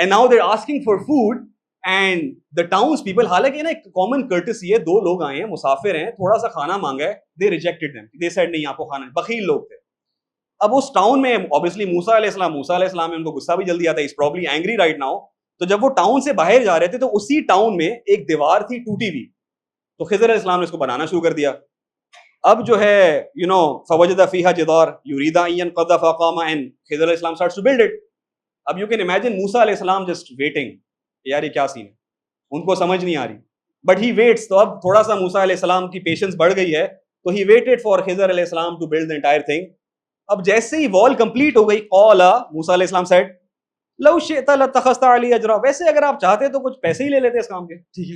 and now they're asking for food, and the towns people, حالانکہ نا ایک common courtesy ہے, دو لوگ آئے ہیں مسافر ہیں, تھوڑا سا کھانا مانگا ہے, they rejected them, they said نہیں آپ کو کھانا نہیں, بخیل لوگ تھے. اب اس ٹاؤن میں obviously موسیٰ علیہ السلام میں ان کو غصہ بھی جلدی آتا ہے, he's probably angry right now. تو جب وہ ٹاؤن سے باہر جا رہے تھے تو اسی ٹاؤن میں ایک دیوار تھی ٹوٹی ہوئی, تو خضر علیہ السلام نے اس کو بنانا شروع کر دیا. اب جو ہے فوجد فیہا جدار یرید ان ینقض فقام, and خضر علیہ السلام starts to build it. اب you can imagine موسیٰ علیہ السلام just waiting, یار یہ کیا سین ہے, ان کو سمجھ نہیں آ رہی, but he waits. تو اب تھوڑا سا موسیٰ علیہ السلام کی پیشنس بڑھ گئی ہے, تو he waited for خضر علیہ السلام to build the entire thing. اب جیسے ہی وال کمپلیٹ ہو گئی, قال موسیٰ علیہ السلام said لو شئت لاتخذت علی اجرا, ویسے اگر آپ چاہتے تو کچھ پیسے ہی لے لیتے اس کام کے, ٹھیک ہے.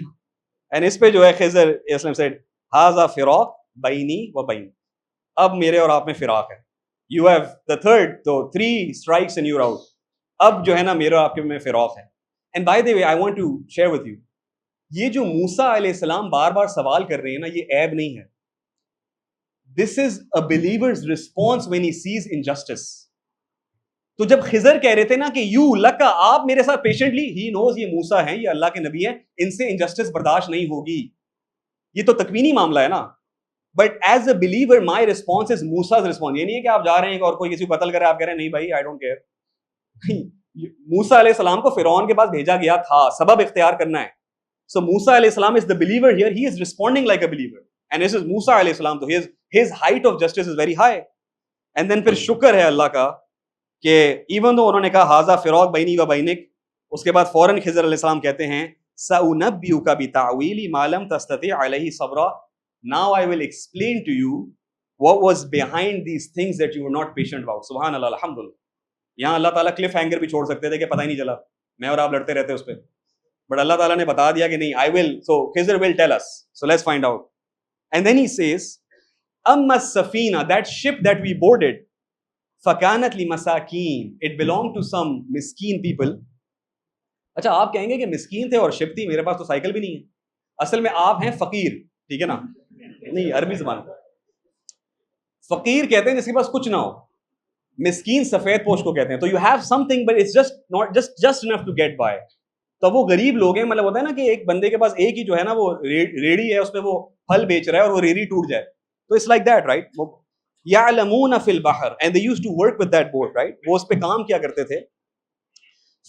اینڈ اس پہ جو ہے خضر علیہ السلام said ھذا فراق بینی و بین, اب میرے اور آپ میں فراق ہے, you have the third, so 3 strikes and you're out. اب جو ہے نا میرا آپ کے میں فراق ہے. And by the way, I want to share with you, یہ جو موسیٰ علیہ السلام بار بار سوال کر رہے ہیں نا, یہ عیب نہیں ہے. This is a believer's response when he sees injustice. تو جب خضر کہہ رہے تھے نا کہ یو لکا, آپ میرے ساتھ پیشنٹلی, ہی نوز یہ موسیٰ ہیں, یہ اللہ کے نبی ہیں, ان سے انجسٹس برداشت نہیں ہوگی, یہ تو تکوینی معاملہ ہے نا. But as a believer my response is Moses' response. یہ نہیں ہے کہ آپ جا رہے ہیں اور کوئی کسی کو قتل کرے, آپ کہہ رہے ہیں نہیں بھائی آئی ڈونٹ کیئر. موسیٰ علیہ السلام کو فرعون کے پاس بھیجا گیا تھا, سبب اختیار کرنا ہے. سو موسیٰ علیہ السلام از the believer here, he is responding like a believer, and this is موسیٰ علیہ السلام, تو his height of justice is very high. And then پھر شکر ہے اللہ کا کہ ایون تو انہوں نے کہا ھذا فراق بینی و بینک, اس کے بعد فوراً خضر علیہ السلام کہتے ہیں سأنبئک بتأویل ما لم تستطع علیہ صبرا, now I will explain to you what was behind these things that you were not patient about. سبحان اللہ, الحمدللہ. یہاں اللہ تعالیٰ کلف ہینگر بھی چھوڑ سکتے تھے کہ پتہ ہی نہیں چلا, میں اور آپ لڑتے رہتے اس پہ, بٹ اللہ تعالیٰ نے بتا دیا کہ نہیں, I will, so Khizr will tell us, so let's find out. And then he says amma as-safina, that ship that we boarded, فَكَانَتْ لِمَسَاكِينَ, it belonged to some مسکین people. اچھا آپ کہیں گے کہ مسکین تھے اور شپ تھی, میرے پاس تو سائیکل بھی نہیں ہے. اصل میں آپ ہیں فقیر, ٹھیک ہے نا, نہیں عربی زبان فقیر کہتے ہیں جس کے پاس کچھ نہ ہو, مسکین سفید پوش کو کہتے ہیں. تو you have something but it's just not just enough to get by. تو وہ غریب لوگ ہیں, مطلب ہوتا ہے نا کہ ایک بندے کے پاس ایک ہی جو ہے نا وہ ریڑھی ہے, اس پہ وہ پھل بیچ رہا ہے اور وہ ریڑھی ٹوٹ جائے, تو اٹس لائک دیٹ, رائٹ. یعلمون فی البحر, and they used to work with that boat, right, وہ اس پہ کام کیا کرتے تھے.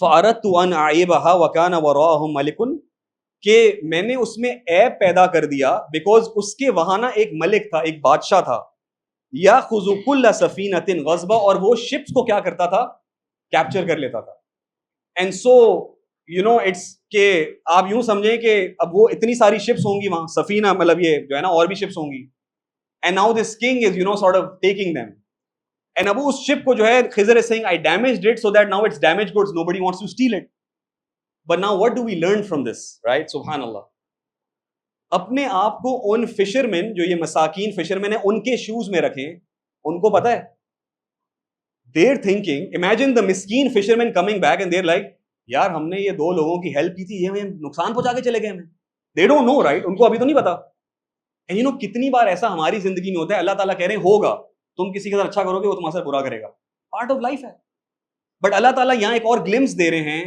فَأَرَدْتُ أَنْ أَعِيبَهَا وَكَانَ وَرَاءَهُمْ مَلِكٌ, کہ میں نے اس میں عیب پیدا کر دیا, بیکاز اس کے وہاں نا ایک ملک تھا, ایک بادشاہ تھا. یاخذ کل سفینۃ غصبا, اور وہ شپس کو کیا کرتا تھا, کیپچر کر لیتا تھا. And so you know it's کہ آپ یوں سمجھیں کہ اب وہ اتنی ساری شپس ہوں گی وہاں, سفینہ مطلب یہ جو ہے نا اور بھی شپس ہوں گی, and now this king is you know sort of taking them, and اب اس شپ کو جو ہے Khidr is seeing I damaged it so that now it's damage goods, nobody wants to steal it, but now what do we learn from this, right, سبحان اللہ. اپنے آپ کو ان فشرمین جو یہ مساکین فشرمین ہیں ان کے شوز میں رکھیں, ان کو پتہ ہے they're thinking, imagine the miskin fishermen coming back and they're like, یار ہم نے یہ 2 لوگوں کی ہیلپ کی تھی, یہ ہمیں نقصان پہنچا کے چلے گئے ہمیں. they don't know, right, ان کو ابھی تو نہیں پتا. and you know کتنی بار ایسا ہماری زندگی میں ہوتا ہے, اللہ تعالیٰ کہہ رہے ہیں ہوگا, تم کسی کے ساتھ اچھا کرو گے وہ تمہارے ساتھ برا کرے گا, پارٹ آف لائف ہے. بٹ اللہ تعالیٰ یہاں ایک اور گلمس دے رہے ہیں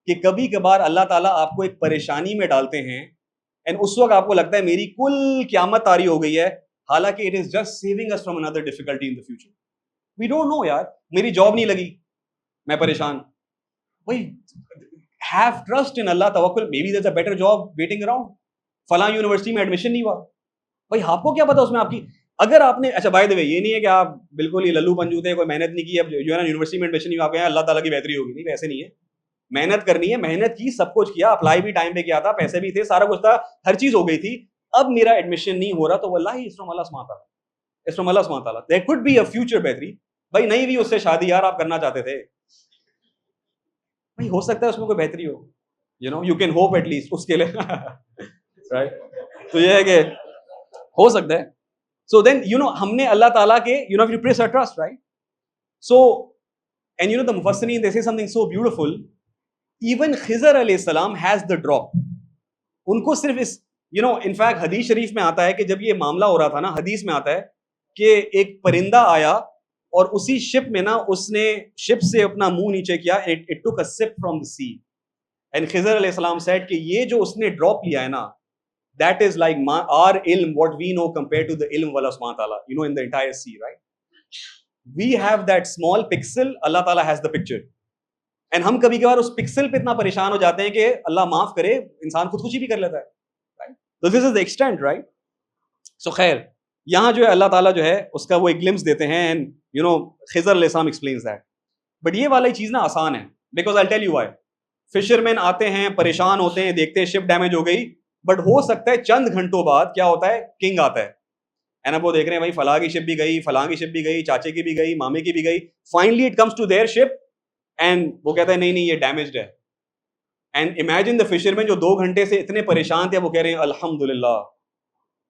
کہ کبھی کبھار اللہ تعالیٰ آپ کو ایک پریشانی میں ڈالتے ہیں, اینڈ اس وقت آپ کو لگتا ہے میری کل قیامت طاری ہو گئی ہے, حالانکہ it is just saving us from another difficulty in the future. We don't know یار, میری جاب نہیں لگی, میں پریشان. بھائی have trust in اللہ, توکل, maybe there's a better job waiting around. فلاں یونیورسٹی میں ایڈمیشن نہیں ہوا, بھائی آپ کو کیا پتا اس میں آپ کی, اگر آپ نے, اچھا بائی دا وے یہ نہیں ہے کہ آپ بالکل ہی للو پنجو تھے, کوئی محنت نہیں کی, اب جو ہے نا یونیورسٹی میں ایڈمیشن نہیں ہوا, آپ اللہ تعالیٰ کی بہتری ہوگی, نہیں, ویسے نہیں ہے. محنت کرنی ہے, محنت کی, سب کچھ کیا, اپلائی بھی ٹائم پہ کیا تھا, پیسے بھی تھے, سارا کچھ تھا, ہر چیز ہو گئی تھی, اب میرا ایڈمیشن نہیں ہو رہا, تو واللہ it's from Allah subhanahu wa ta'ala, it's from Allah subhanahu wa ta'ala. There could be a future بہتری. بھائی نہیں بھی اس سے شادی یار آپ کرنا چاہتے تھے, بھائی ہو سکتا ہے اس میں کوئی بہتری ہو, you know you can hope at least اس کے لیے, رائٹ. تو یہ ہے کہ ہو سکتا ہے. سو دین یو نو ہم نے اللہ تعالیٰ کے you know you place our trust, right. So and you know the مفسرین they say something so beautiful, even Khidr علیہ السلام ہیز دا ڈراپ, ان کو صرف اس یو نو ان فیکٹ حدیث شریف میں آتا ہے کہ جب یہ معاملہ ہو رہا تھا نا, حدیث میں آتا ہے کہ ایک پرندہ آیا اور اسی شپ میں نا اس نے شپ سے اپنا منہ نیچے کیا, it took a sip from the sea, and خضر علیہ السلام said کہ یہ جو اس نے ڈراپ لیا ہے نا, that is like our ilm, what we know compared to the ilm of Allah subhanahu wa ta'ala, you know, in the entire sea, right? We have that small pixel, Allah ta'ala has the picture, and ہم کبھی کبھار اس pixel پہ اتنا پریشان ہو جاتے ہیں کہ اللہ معاف کرے, انسان خودکشی بھی کر لیتا ہے, right? So this is the extent, right? So خیر, یہاں جو ہے اللہ تعالیٰ جو ہے اس کا وہ ایک گلمس دیتے ہیں, اینڈ یو نو خضر علیہ السلام ایکسپلینز دیٹ. بٹ یہ والی چیز نا آسان ہے, because I tell you why. Fisherman آتے ہیں, پریشان ہوتے ہیں, دیکھتے ہیں شپ ڈیمیج ہو گئی, بٹ ہو سکتا ہے چند گھنٹوں بعد کیا ہوتا ہے, کنگ آتا ہے, اینڈ اب وہ دیکھ رہے ہیں بھائی فلاں کی شپ بھی گئی, فلاں کی شپ بھی گئی, چاچے کی بھی گئی, مامے کی بھی گئی, finally it comes to their ship, and وہ کہتا ہے نہیں نہیں یہ ڈیمیجڈ ہے. اینڈ امیجن دا فشر مین جو 2 گھنٹے سے اتنے پریشان تھے, وہ کہہ رہے ہیں الحمدللہ,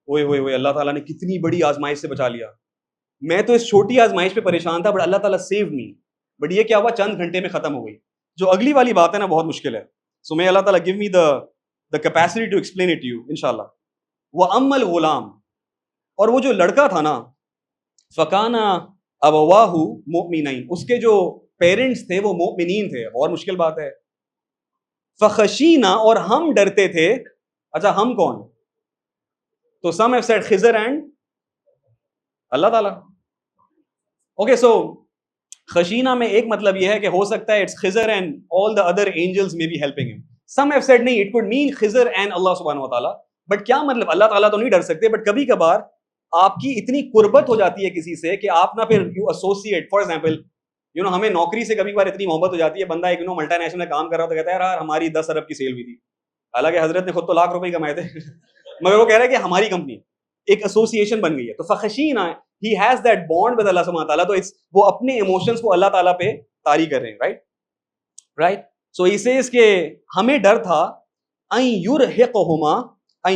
اوئے ہوئے ہوئے اللہ تعالیٰ نے کتنی بڑی آزمائش سے بچا لیا, میں تو اس چھوٹی آزمائش پہ پریشان تھا, بٹ اللہ تعالیٰ سیو می, بٹ یہ کیا ہوا, چند گھنٹے میں ختم ہو گئی. جو اگلی والی بات ہے نا بہت مشکل ہے, سو میں اللہ تعالیٰ give me the capacity to explain it to you انشاءاللہ. وَأَمَّا الْغُلَامُ, اور وہ جو لڑکا تھا نا, فَكَانَ أَبَوَاهُ مُؤْمِنَيْنِ, اس کے جو پیرنٹس تھے وہ مؤمنین تھے, اور مشکل بات ہے. فَخَشِينَا, اور ہم ڈرتے تھے. اچھا ہم کون؟ تو some have said Khizar and اللہ تعالیٰ. اوکے, سو خشینہ میں ایک مطلب یہ ہے کہ ہو سکتا ہے it's Khizar and all the other angels may be helping him. Some have said نہیں, it could mean Khizar and اللہ سبحانہ و تعالیٰ. بٹ کیا مطلب, اللہ تعالیٰ تو نہیں ڈر سکتے, بٹ کبھی کبھار آپ کی اتنی قربت ہو جاتی ہے کسی سے کہ آپ نہ پھر you associate. For example you know ہمیں نوکری سے کبھی کبھار اتنی محبت ہو جاتی ہے, بندہ ایک ملٹی نیشنل میں کام کر رہا تو کہتا ہے یار ہماری 10 ارب کی سیل ہوئی تھی, حالانکہ حضرت نے خود تو لاکھ روپے کمائے تھے, مگر وہ کہہ رہا ہے کہ ہماری کمپنی, ایک ایسوسیشن بن گئی ہے. تو فخشین he has that bond with اللہ سبحانہ وتعالیٰ, تو وہ اپنے ایموشنز کو اللہ تعالیٰ پہ طاری کر رہے ہیں, رائٹ. سو he says کہ ہمیں ڈر تھا ان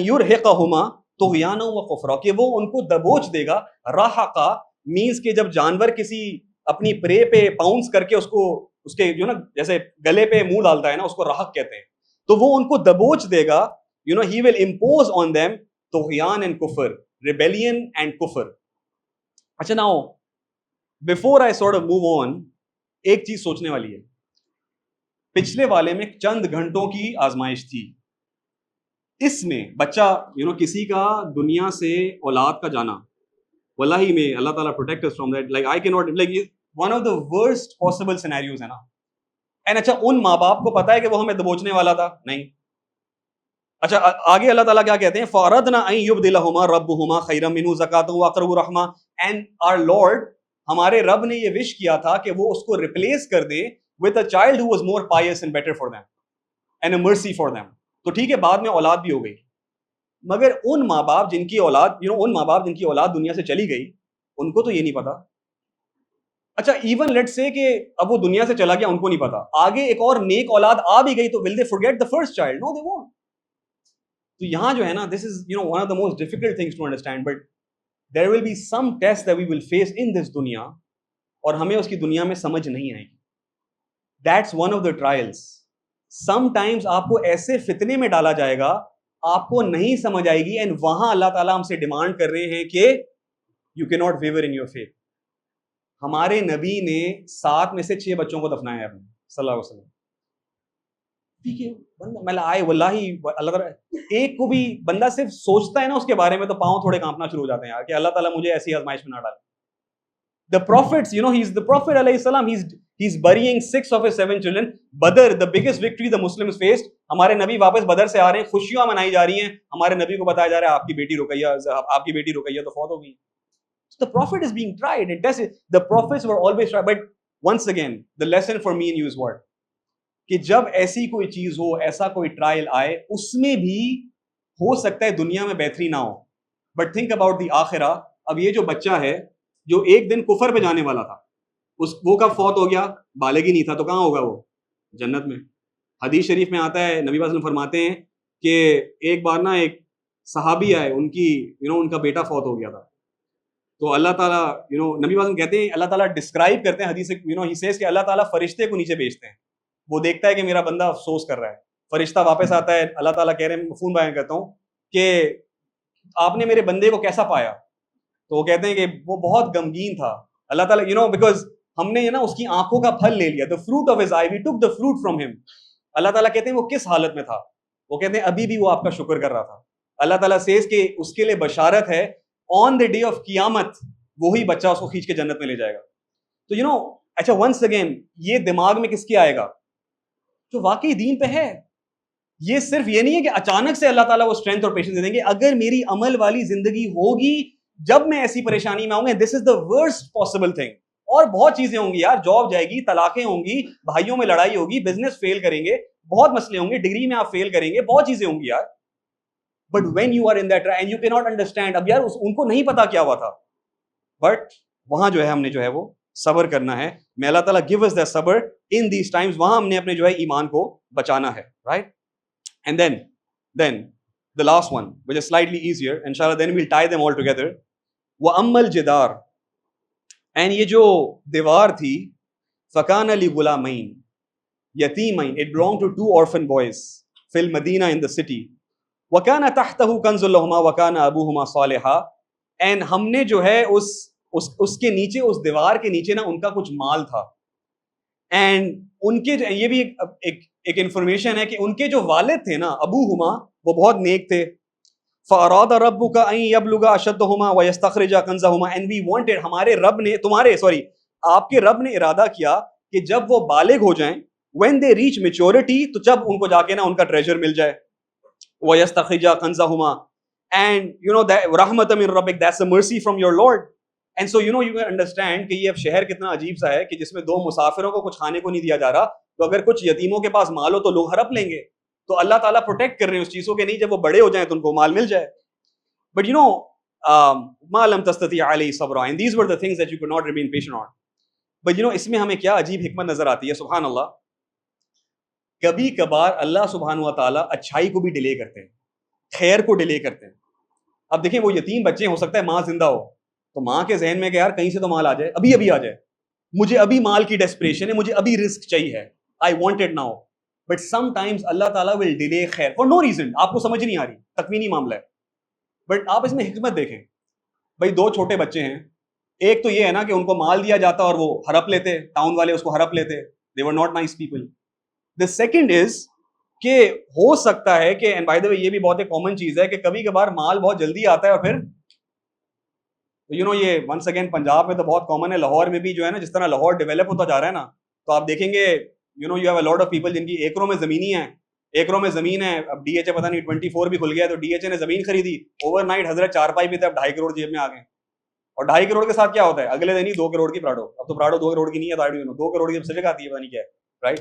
یرہقہما طغیانا و کفرا, کہ وہ ان کو دبوچ دے گا. رحقا مینس کہ جب جانور کسی اپنی پرے پہ پاؤنس کر کے اس کو اس کے جو نا جیسے گلے پہ منہ ڈالتا ہے نا, اس کو رحق کہتے ہیں. تو وہ ان کو دبوچ دے گا, you know he will impose on them طغیان and کفر, rebellion and کفر. اچھا now before I sort of move on, ایک چیز سوچنے والی ہے. پچھلے والے میں چند گھنٹوں کی آزمائش تھی, اس میں بچہ یو نو کسی کا دنیا سے اولاد کا جانا, واللہ میں اللہ تعالیٰ protect us from that, like I kid not, like one of the worst possible scenarios ہے نا. اینڈ اچھا ان ماں باپ کو پتا ہے کہ وہ ہمیں دبوچنے والا تھا, نہیں. اچھا آگے اللہ تعالیٰ کیا کہتے ہیں, فَأَرَدْنَا أَن يُبْدِلَهُمَا رَبُّهُمَا خَيْرًا مِنْهُ زَكَاةً وَأَقْرَبُ رَحْمًا, and our Lord, ہمارے رب نے یہ وش کیا تھا کہ وہ اس کو ریپلیس کر دے with a child who was more pious and better for them. and a mercy for them. تو ٹھیک ہے بعد میں اولاد بھی ہو گئی, مگر ان ماں باپ جن کی اولاد دنیا سے چلی گئی ان کو تو یہ نہیں پتا. اچھا ایون لیٹس سے کہ اب وہ دنیا سے چلا گیا, ان کو نہیں پتا, آگے ایک اور نیک اولاد آ بھی گئی تو will they forget the first child? No, they won't. تو یہاں جو ہے نا, this is one of the most difficult things to understand, but there will be some tests that we will face in this dunya, اور ہمیں اس کی دنیا میں سمجھ نہیں آئے گی. That's one of the trials. Sometimes آپ کو ایسے فتنے میں ڈالا جائے گا آپ کو نہیں سمجھ آئے گی, اینڈ وہاں اللہ تعالیٰ ہم سے ڈیمانڈ کر رہے ہیں کہ you cannot waver in your faith. ہمارے نبی نے 7 میں سے 6 بچوں کو دفنایا ہے صلی اللہ علیہ وسلم. بندہ آئے واللہ اللہ تعالیٰ ایک کو بھی بندہ صرف سوچتا ہے نا اس کے بارے میں تو پاؤں تھوڑے کانپنا شروع ہو جاتے ہیں یار کہ اللہ تعالیٰ مجھے ایسی آزمائش میں نہ ڈالے. The prophets, he's the prophet alayhi salam, he's burying 6 of his 7 children. Badr, the biggest victory the Muslims faced. ہمارے نبی واپس بدر سے آ رہے ہیں, خوشیاں منائی جا رہی ہیں, ہمارے نبی کو بتایا جا رہا ہے آپ کی بیٹی رقیہ تو فوت ہو گئی. So the prophet is being tried and tested. The prophets were always tried, but once again the lesson for me and you is what, کہ جب ایسی کوئی چیز ہو, ایسا کوئی ٹرائل آئے, اس میں بھی ہو سکتا ہے دنیا میں بہتری نہ ہو, بٹ تھنک اباؤٹ دی آخرہ. اب یہ جو بچہ ہے جو ایک دن کفر پہ جانے والا تھا, وہ کب فوت ہو گیا؟ بالغ ہی نہیں تھا, تو کہاں ہوگا وہ؟ جنت میں. حدیث شریف میں آتا ہے, نبی صلی اللہ علیہ وسلم فرماتے ہیں کہ ایک بار نا ایک صحابی آئے, ان کا بیٹا فوت ہو گیا تھا, تو اللہ تعالیٰ نبی صلی اللہ علیہ وسلم کہتے ہیں, اللہ تعالیٰ ڈسکرائب کرتے ہیں حدیث ہی سیز کہ اللہ تعالیٰ فرشتے کو نیچے بھیجتے ہیں, وہ دیکھتا ہے کہ میرا بندہ افسوس کر رہا ہے, فرشتہ واپس آتا ہے, اللہ تعالیٰ کہہ رہے ہیں, مفہوم بیان کرتا ہوں کہ آپ نے میرے بندے کو کیسا پایا؟ تو وہ کہتے ہیں کہ وہ بہت غمگین تھا. اللہ تعالیٰ بیکاز ہم نے اس کی آنکھوں کا پھل لے لیا, the fruit of his eye, we took the fruit from him. اللہ تعالیٰ کہتے ہیں وہ کس حالت میں تھا؟ وہ کہتے ہیں ابھی بھی وہ آپ کا شکر کر رہا تھا. اللہ تعالیٰ says کہ اس کے لیے بشارت ہے, on the day of قیامت وہی بچہ اس کو کھینچ کے جنت میں لے جائے گا. تو اچھا ونس اگین یہ دماغ میں کس کے آئے گا؟ جو واقعی دین پہ ہے. یہ صرف یہ نہیں ہے کہ اچانک سے اللہ تعالیٰ وہ اسٹرینتھ اور پیشنس دے دیں گے. اگر میری عمل والی زندگی ہوگی جب میں ایسی پریشانی میں آؤں گا, دس از دا ورسٹ پاسبل تھنگ. اور بہت چیزیں ہوں گی یار, جاب جائے گی, طلاقیں ہوں گی, بھائیوں میں لڑائی ہوگی, بزنس فیل کریں گے, بہت مسئلے ہوں گے, ڈگری میں آپ فیل کریں گے, بہت چیزیں ہوں گی یار. But when you are in that and you can not understand, اب یار ان کو نہیں پتا کیا ہوا تھا, بٹ وہاں جو ہے ہم نے جو ہے وہ صبر کرنا ہے. میں اللہ تعالیٰ give us that صبر in these times, وہاں ہم نے اپنے جو ہے ایمان کو بچانا ہے, right? And then the last one which is slightly easier, inshallah then we'll tie them all together. وَأَمَّا الْجِدَارُ, and یہ جو دیوار تھی, فَكَانَ لِغُلَامَيْنِ يَتِيمَيْنِ, it belonged to 2 orphan boys فِي الْمَدِينَةِ in the city. وَكَانَ تَحْتَهُ كَنْزٌ لَهُمَا وَكَانَ أَبُوهُمَا صَالِحًا, and ہم نے جو ہے اس کے نیچے, اس دیوار کے نیچے نا ان کا کچھ مال تھا. اینڈ ان کے یہ بھی ایک انفارمیشن ہے کہ ان کے جو والد تھے نا ابوہما, وہ بہت نیک تھے. فَأَرَادَ رَبُّكَ أَن يَبْلُغَ أَشُدَّهُمَا وَيَسْتَخْرِجَ كَنْزَهُمَا, and we wanted, ہمارے رب نے آپ کے رب نے ارادہ کیا کہ جب وہ بالغ ہو جائیں, when they reach maturity, تو جب ان کو جا کے نا ان کا ٹریجر مل جائے. وَيَسْتَخْرِجَ كَنْزَهُمَا, and that رحمة من ربك, that's a mercy from your Lord. And so you can understand کہ یہ اب شہر کتنا عجیب سا ہے کہ جس میں 2 مسافروں کو کچھ کھانے کو نہیں دیا جا رہا, تو اگر کچھ یتیموں کے پاس مال ہو تو لوگ ہڑپ لیں گے. تو اللہ تعالیٰ پروٹیکٹ کر رہے ہیں اس چیزوں کے, نہیں جب وہ بڑے ہو جائیں تو ان کو مال مل جائے. بٹ ما لم تستطیع علیہ صبرا, and these were the things that you could not remain patient on. But اس میں ہمیں کیا عجیب حکمت نظر آتی ہے, سبحان اللہ. کبھی کبھار اللہ سبحانہ و تعالیٰ اچھائی کو بھی ڈیلے کرتے ہیں, خیر کو ڈیلے کرتے ہیں. اب دیکھیں وہ یتیم بچے, ہو سکتا ہے ماں زندہ ہو, تو ماں کے ذہن میں کہ یار کہیں سے تو مال آ جائے, ابھی آ جائے, مجھے ابھی مال کی ڈیسپریشن ہے, مجھے ابھی رزق چاہیے, I want it now. But sometimes اللہ تعالیٰ will delay خیر for no reason, آپ کو سمجھ نہیں آ رہی, تکوینی معاملہ ہے. بٹ آپ اس میں حکمت دیکھیں. بھائی 2 چھوٹے بچے ہیں, ایک تو یہ ہے نا کہ ان کو مال دیا جاتا اور وہ ہڑپ لیتے, ٹاؤن والے اس کو ہڑپ لیتے, they were not nice people. The second is کہ ہو سکتا ہے کہ, and by the way یہ بھی بہت ایک کامن چیز ہے کہ کبھی کبھار مال بہت جلدی آتا ہے اور پھر یہ ونس اگین پنجاب میں تو بہت کامن ہے, لاہور میں بھی جو ہے نا, جس طرح لاہور ڈیولپ ہوتا جا رہا ہے نا, تو آپ دیکھیں گے you have a lot of people جن کی ایکڑوں میں زمینی ہیں, ایکڑوں میں زمین ہے. اب ڈی ایچ اے پتہ نہیں 24 بھی کھل گیا, تو ڈی ایچ اے نے زمین خریدی اوور نائٹ, حضرت 4 پہ تھے, اب 2.5 کروڑ جیب میں آ گئے. اور 2.5 کروڑ کے ساتھ کیا ہوتا ہے, اگلے دن ہی 2 کروڑ کی پراڈو. اب تو پراڈو 2 کروڑ کی نہیں ہے, 2 کروڑ کی سجگ آتی ہے, پتہ نہیں کیا ہے, right.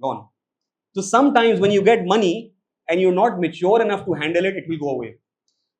gone. So sometimes when you get money and you're not mature enough to handle it, it will go away.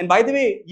And by the way,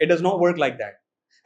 It does not work like that.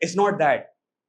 It's not that.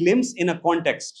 glimpse in a context.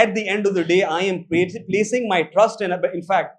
at the end of the day I am placing my trust in fact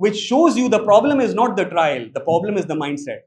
Which shows you the problem is not the trial, the problem is the mindset.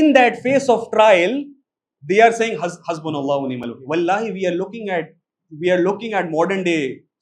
in that face of trial they are saying hasbunallahu wa ni'mal wakeel. Wallahi we are looking at modern day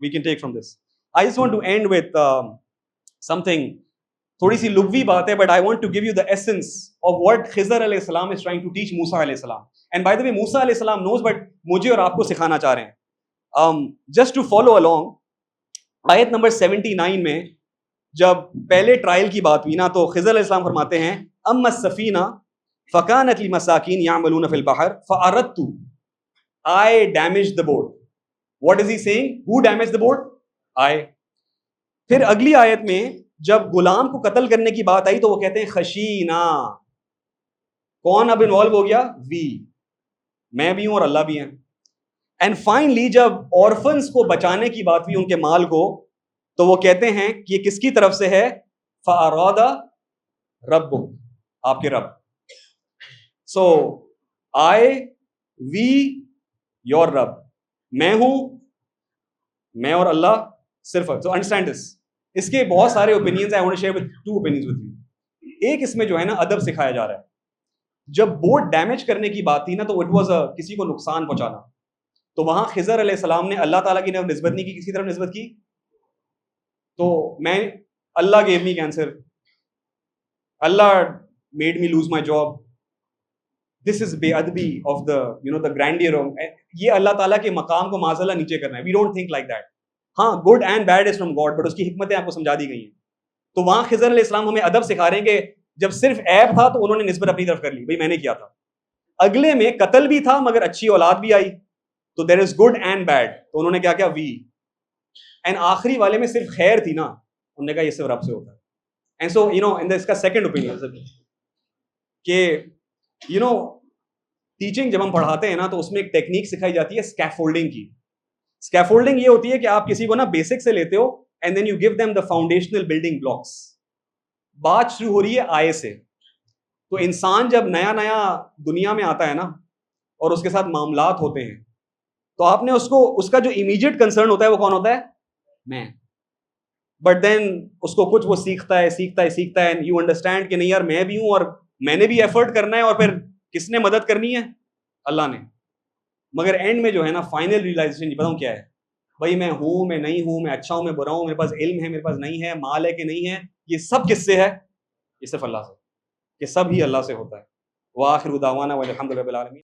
we can take from this. I just want to end with something تھوڑی سی لغوی بات ہے, but I want to give you the essence of what Khidr علیہ السلام is trying to teach Musa علیہ السلام. And by the وے موسیٰ علیہ السلام نوز, بٹ مجھے اور آپ کو سکھانا چاہ رہے ہیں. جسٹ ٹو فالو along, آیت نمبر 79 میں جب پہلے ٹرائل کی بات ہوئی نا, تو خضر علیہ السلام فرماتے ہیں اما السفینہ فکانت لمساکین یعملون فی البحر فاردت, I damaged the boat. What is he saying? Who damaged the boat? I. پھر اگلی آیت میں جب غلام کو قتل کرنے کی بات آئی تو وہ کہتے ہیں خشینا. کون اب انوالو ہو گیا؟ وی. میں بھی ہوں اور اللہ بھی ہیں. اینڈ فائنلی جب اورفنس کو بچانے کی بات ہوئی, ان کے مال کو, تو وہ کہتے ہیں کہ یہ کس کی طرف سے ہے؟ فَأَرَادَ رَبُّ, آپ کے رب. سو I, we, your رب. میں ہوں, میں اور اللہ صرف. So understand this. اس کے بہت سارے opinions, I want to share with 2 opinions with you. ایک اس میں جو ہے نا ادب سکھایا جا رہا ہے. جب بوٹ ڈیمیج کرنے کی بات تھی نا, تو اٹ واز کسی کو نقصان پہنچانا, تو وہاں خضر علیہ السلام نے اللہ تعالیٰ کی طرف نسبت نہیں کی, کسی طرف نسبت کی. تو میں, اللہ گیو می کینسر, اللہ made me lose my job. This is بے ادبی آف دا دا گرینڈیئر. یہ اللہ تعالیٰ کے مقام کو معاذ اللہ نیچے کرنا ہے. We don't think like that. ہاں, good and bad is from God, but اس کی حکمتیں آپ کو سمجھا دی گئی ہیں. تو وہاں خضر علیہ السلام ہمیں ادب سکھا رہے ہیں کہ جب صرف عیب تھا تو انہوں نے نسبت اپنی طرف کر لی, بھائی میں نے کیا تھا. اگلے میں قتل بھی تھا مگر اچھی اولاد بھی آئی, تو دیر از گڈ اینڈ بیڈ, تو انہوں نے کیا کیا؟ وی. اینڈ آخری والے میں صرف خیر تھی نا, انہوں نے کہا یہ صرف رب سے ہوتا ہے. اینڈ سو اس کا سیکنڈ اوپینین کہ ٹیچنگ جب ہم پڑھاتے ہیں نا, تو اس میں ایک ٹیکنیک سکھائی جاتی ہے اسکیفولڈنگ کی. اسکیفولڈنگ یہ ہوتی ہے کہ آپ کسی کو نا بیسک سے لیتے ہو, and then you give them the foundational building blocks. بات شروع ہو رہی ہے آئے سے. تو انسان جب نیا نیا دنیا میں آتا ہے نا, اور اس کے ساتھ معاملات ہوتے ہیں, تو آپ نے اس کا جو امیجیٹ کنسرن ہوتا ہے وہ کون ہوتا ہے؟ میں. بٹ دین اس کو کچھ وہ سیکھتا ہے, اینڈ یو انڈرسٹینڈ کہ نہیں یار میں بھی ہوں, اور میں نے بھی ایفرٹ کرنا ہے, اور پھر کس نے مدد کرنی ہے؟ اللہ نے. مگر اینڈ میں جو ہے نا فائنل ریئلائزیشن نہیں بتاؤں کیا ہے, بھائی میں ہوں, میں نہیں ہوں, میں اچھا ہوں, میں برا ہوں, میرے پاس علم ہے, میرے پاس نہیں ہے, مال ہے کہ نہیں ہے, یہ سب کس سے ہے؟ یہ صرف اللہ سے, کہ سب ہی اللہ سے ہوتا ہے. وآخر دعوانا والحمد للہ رب العالمین.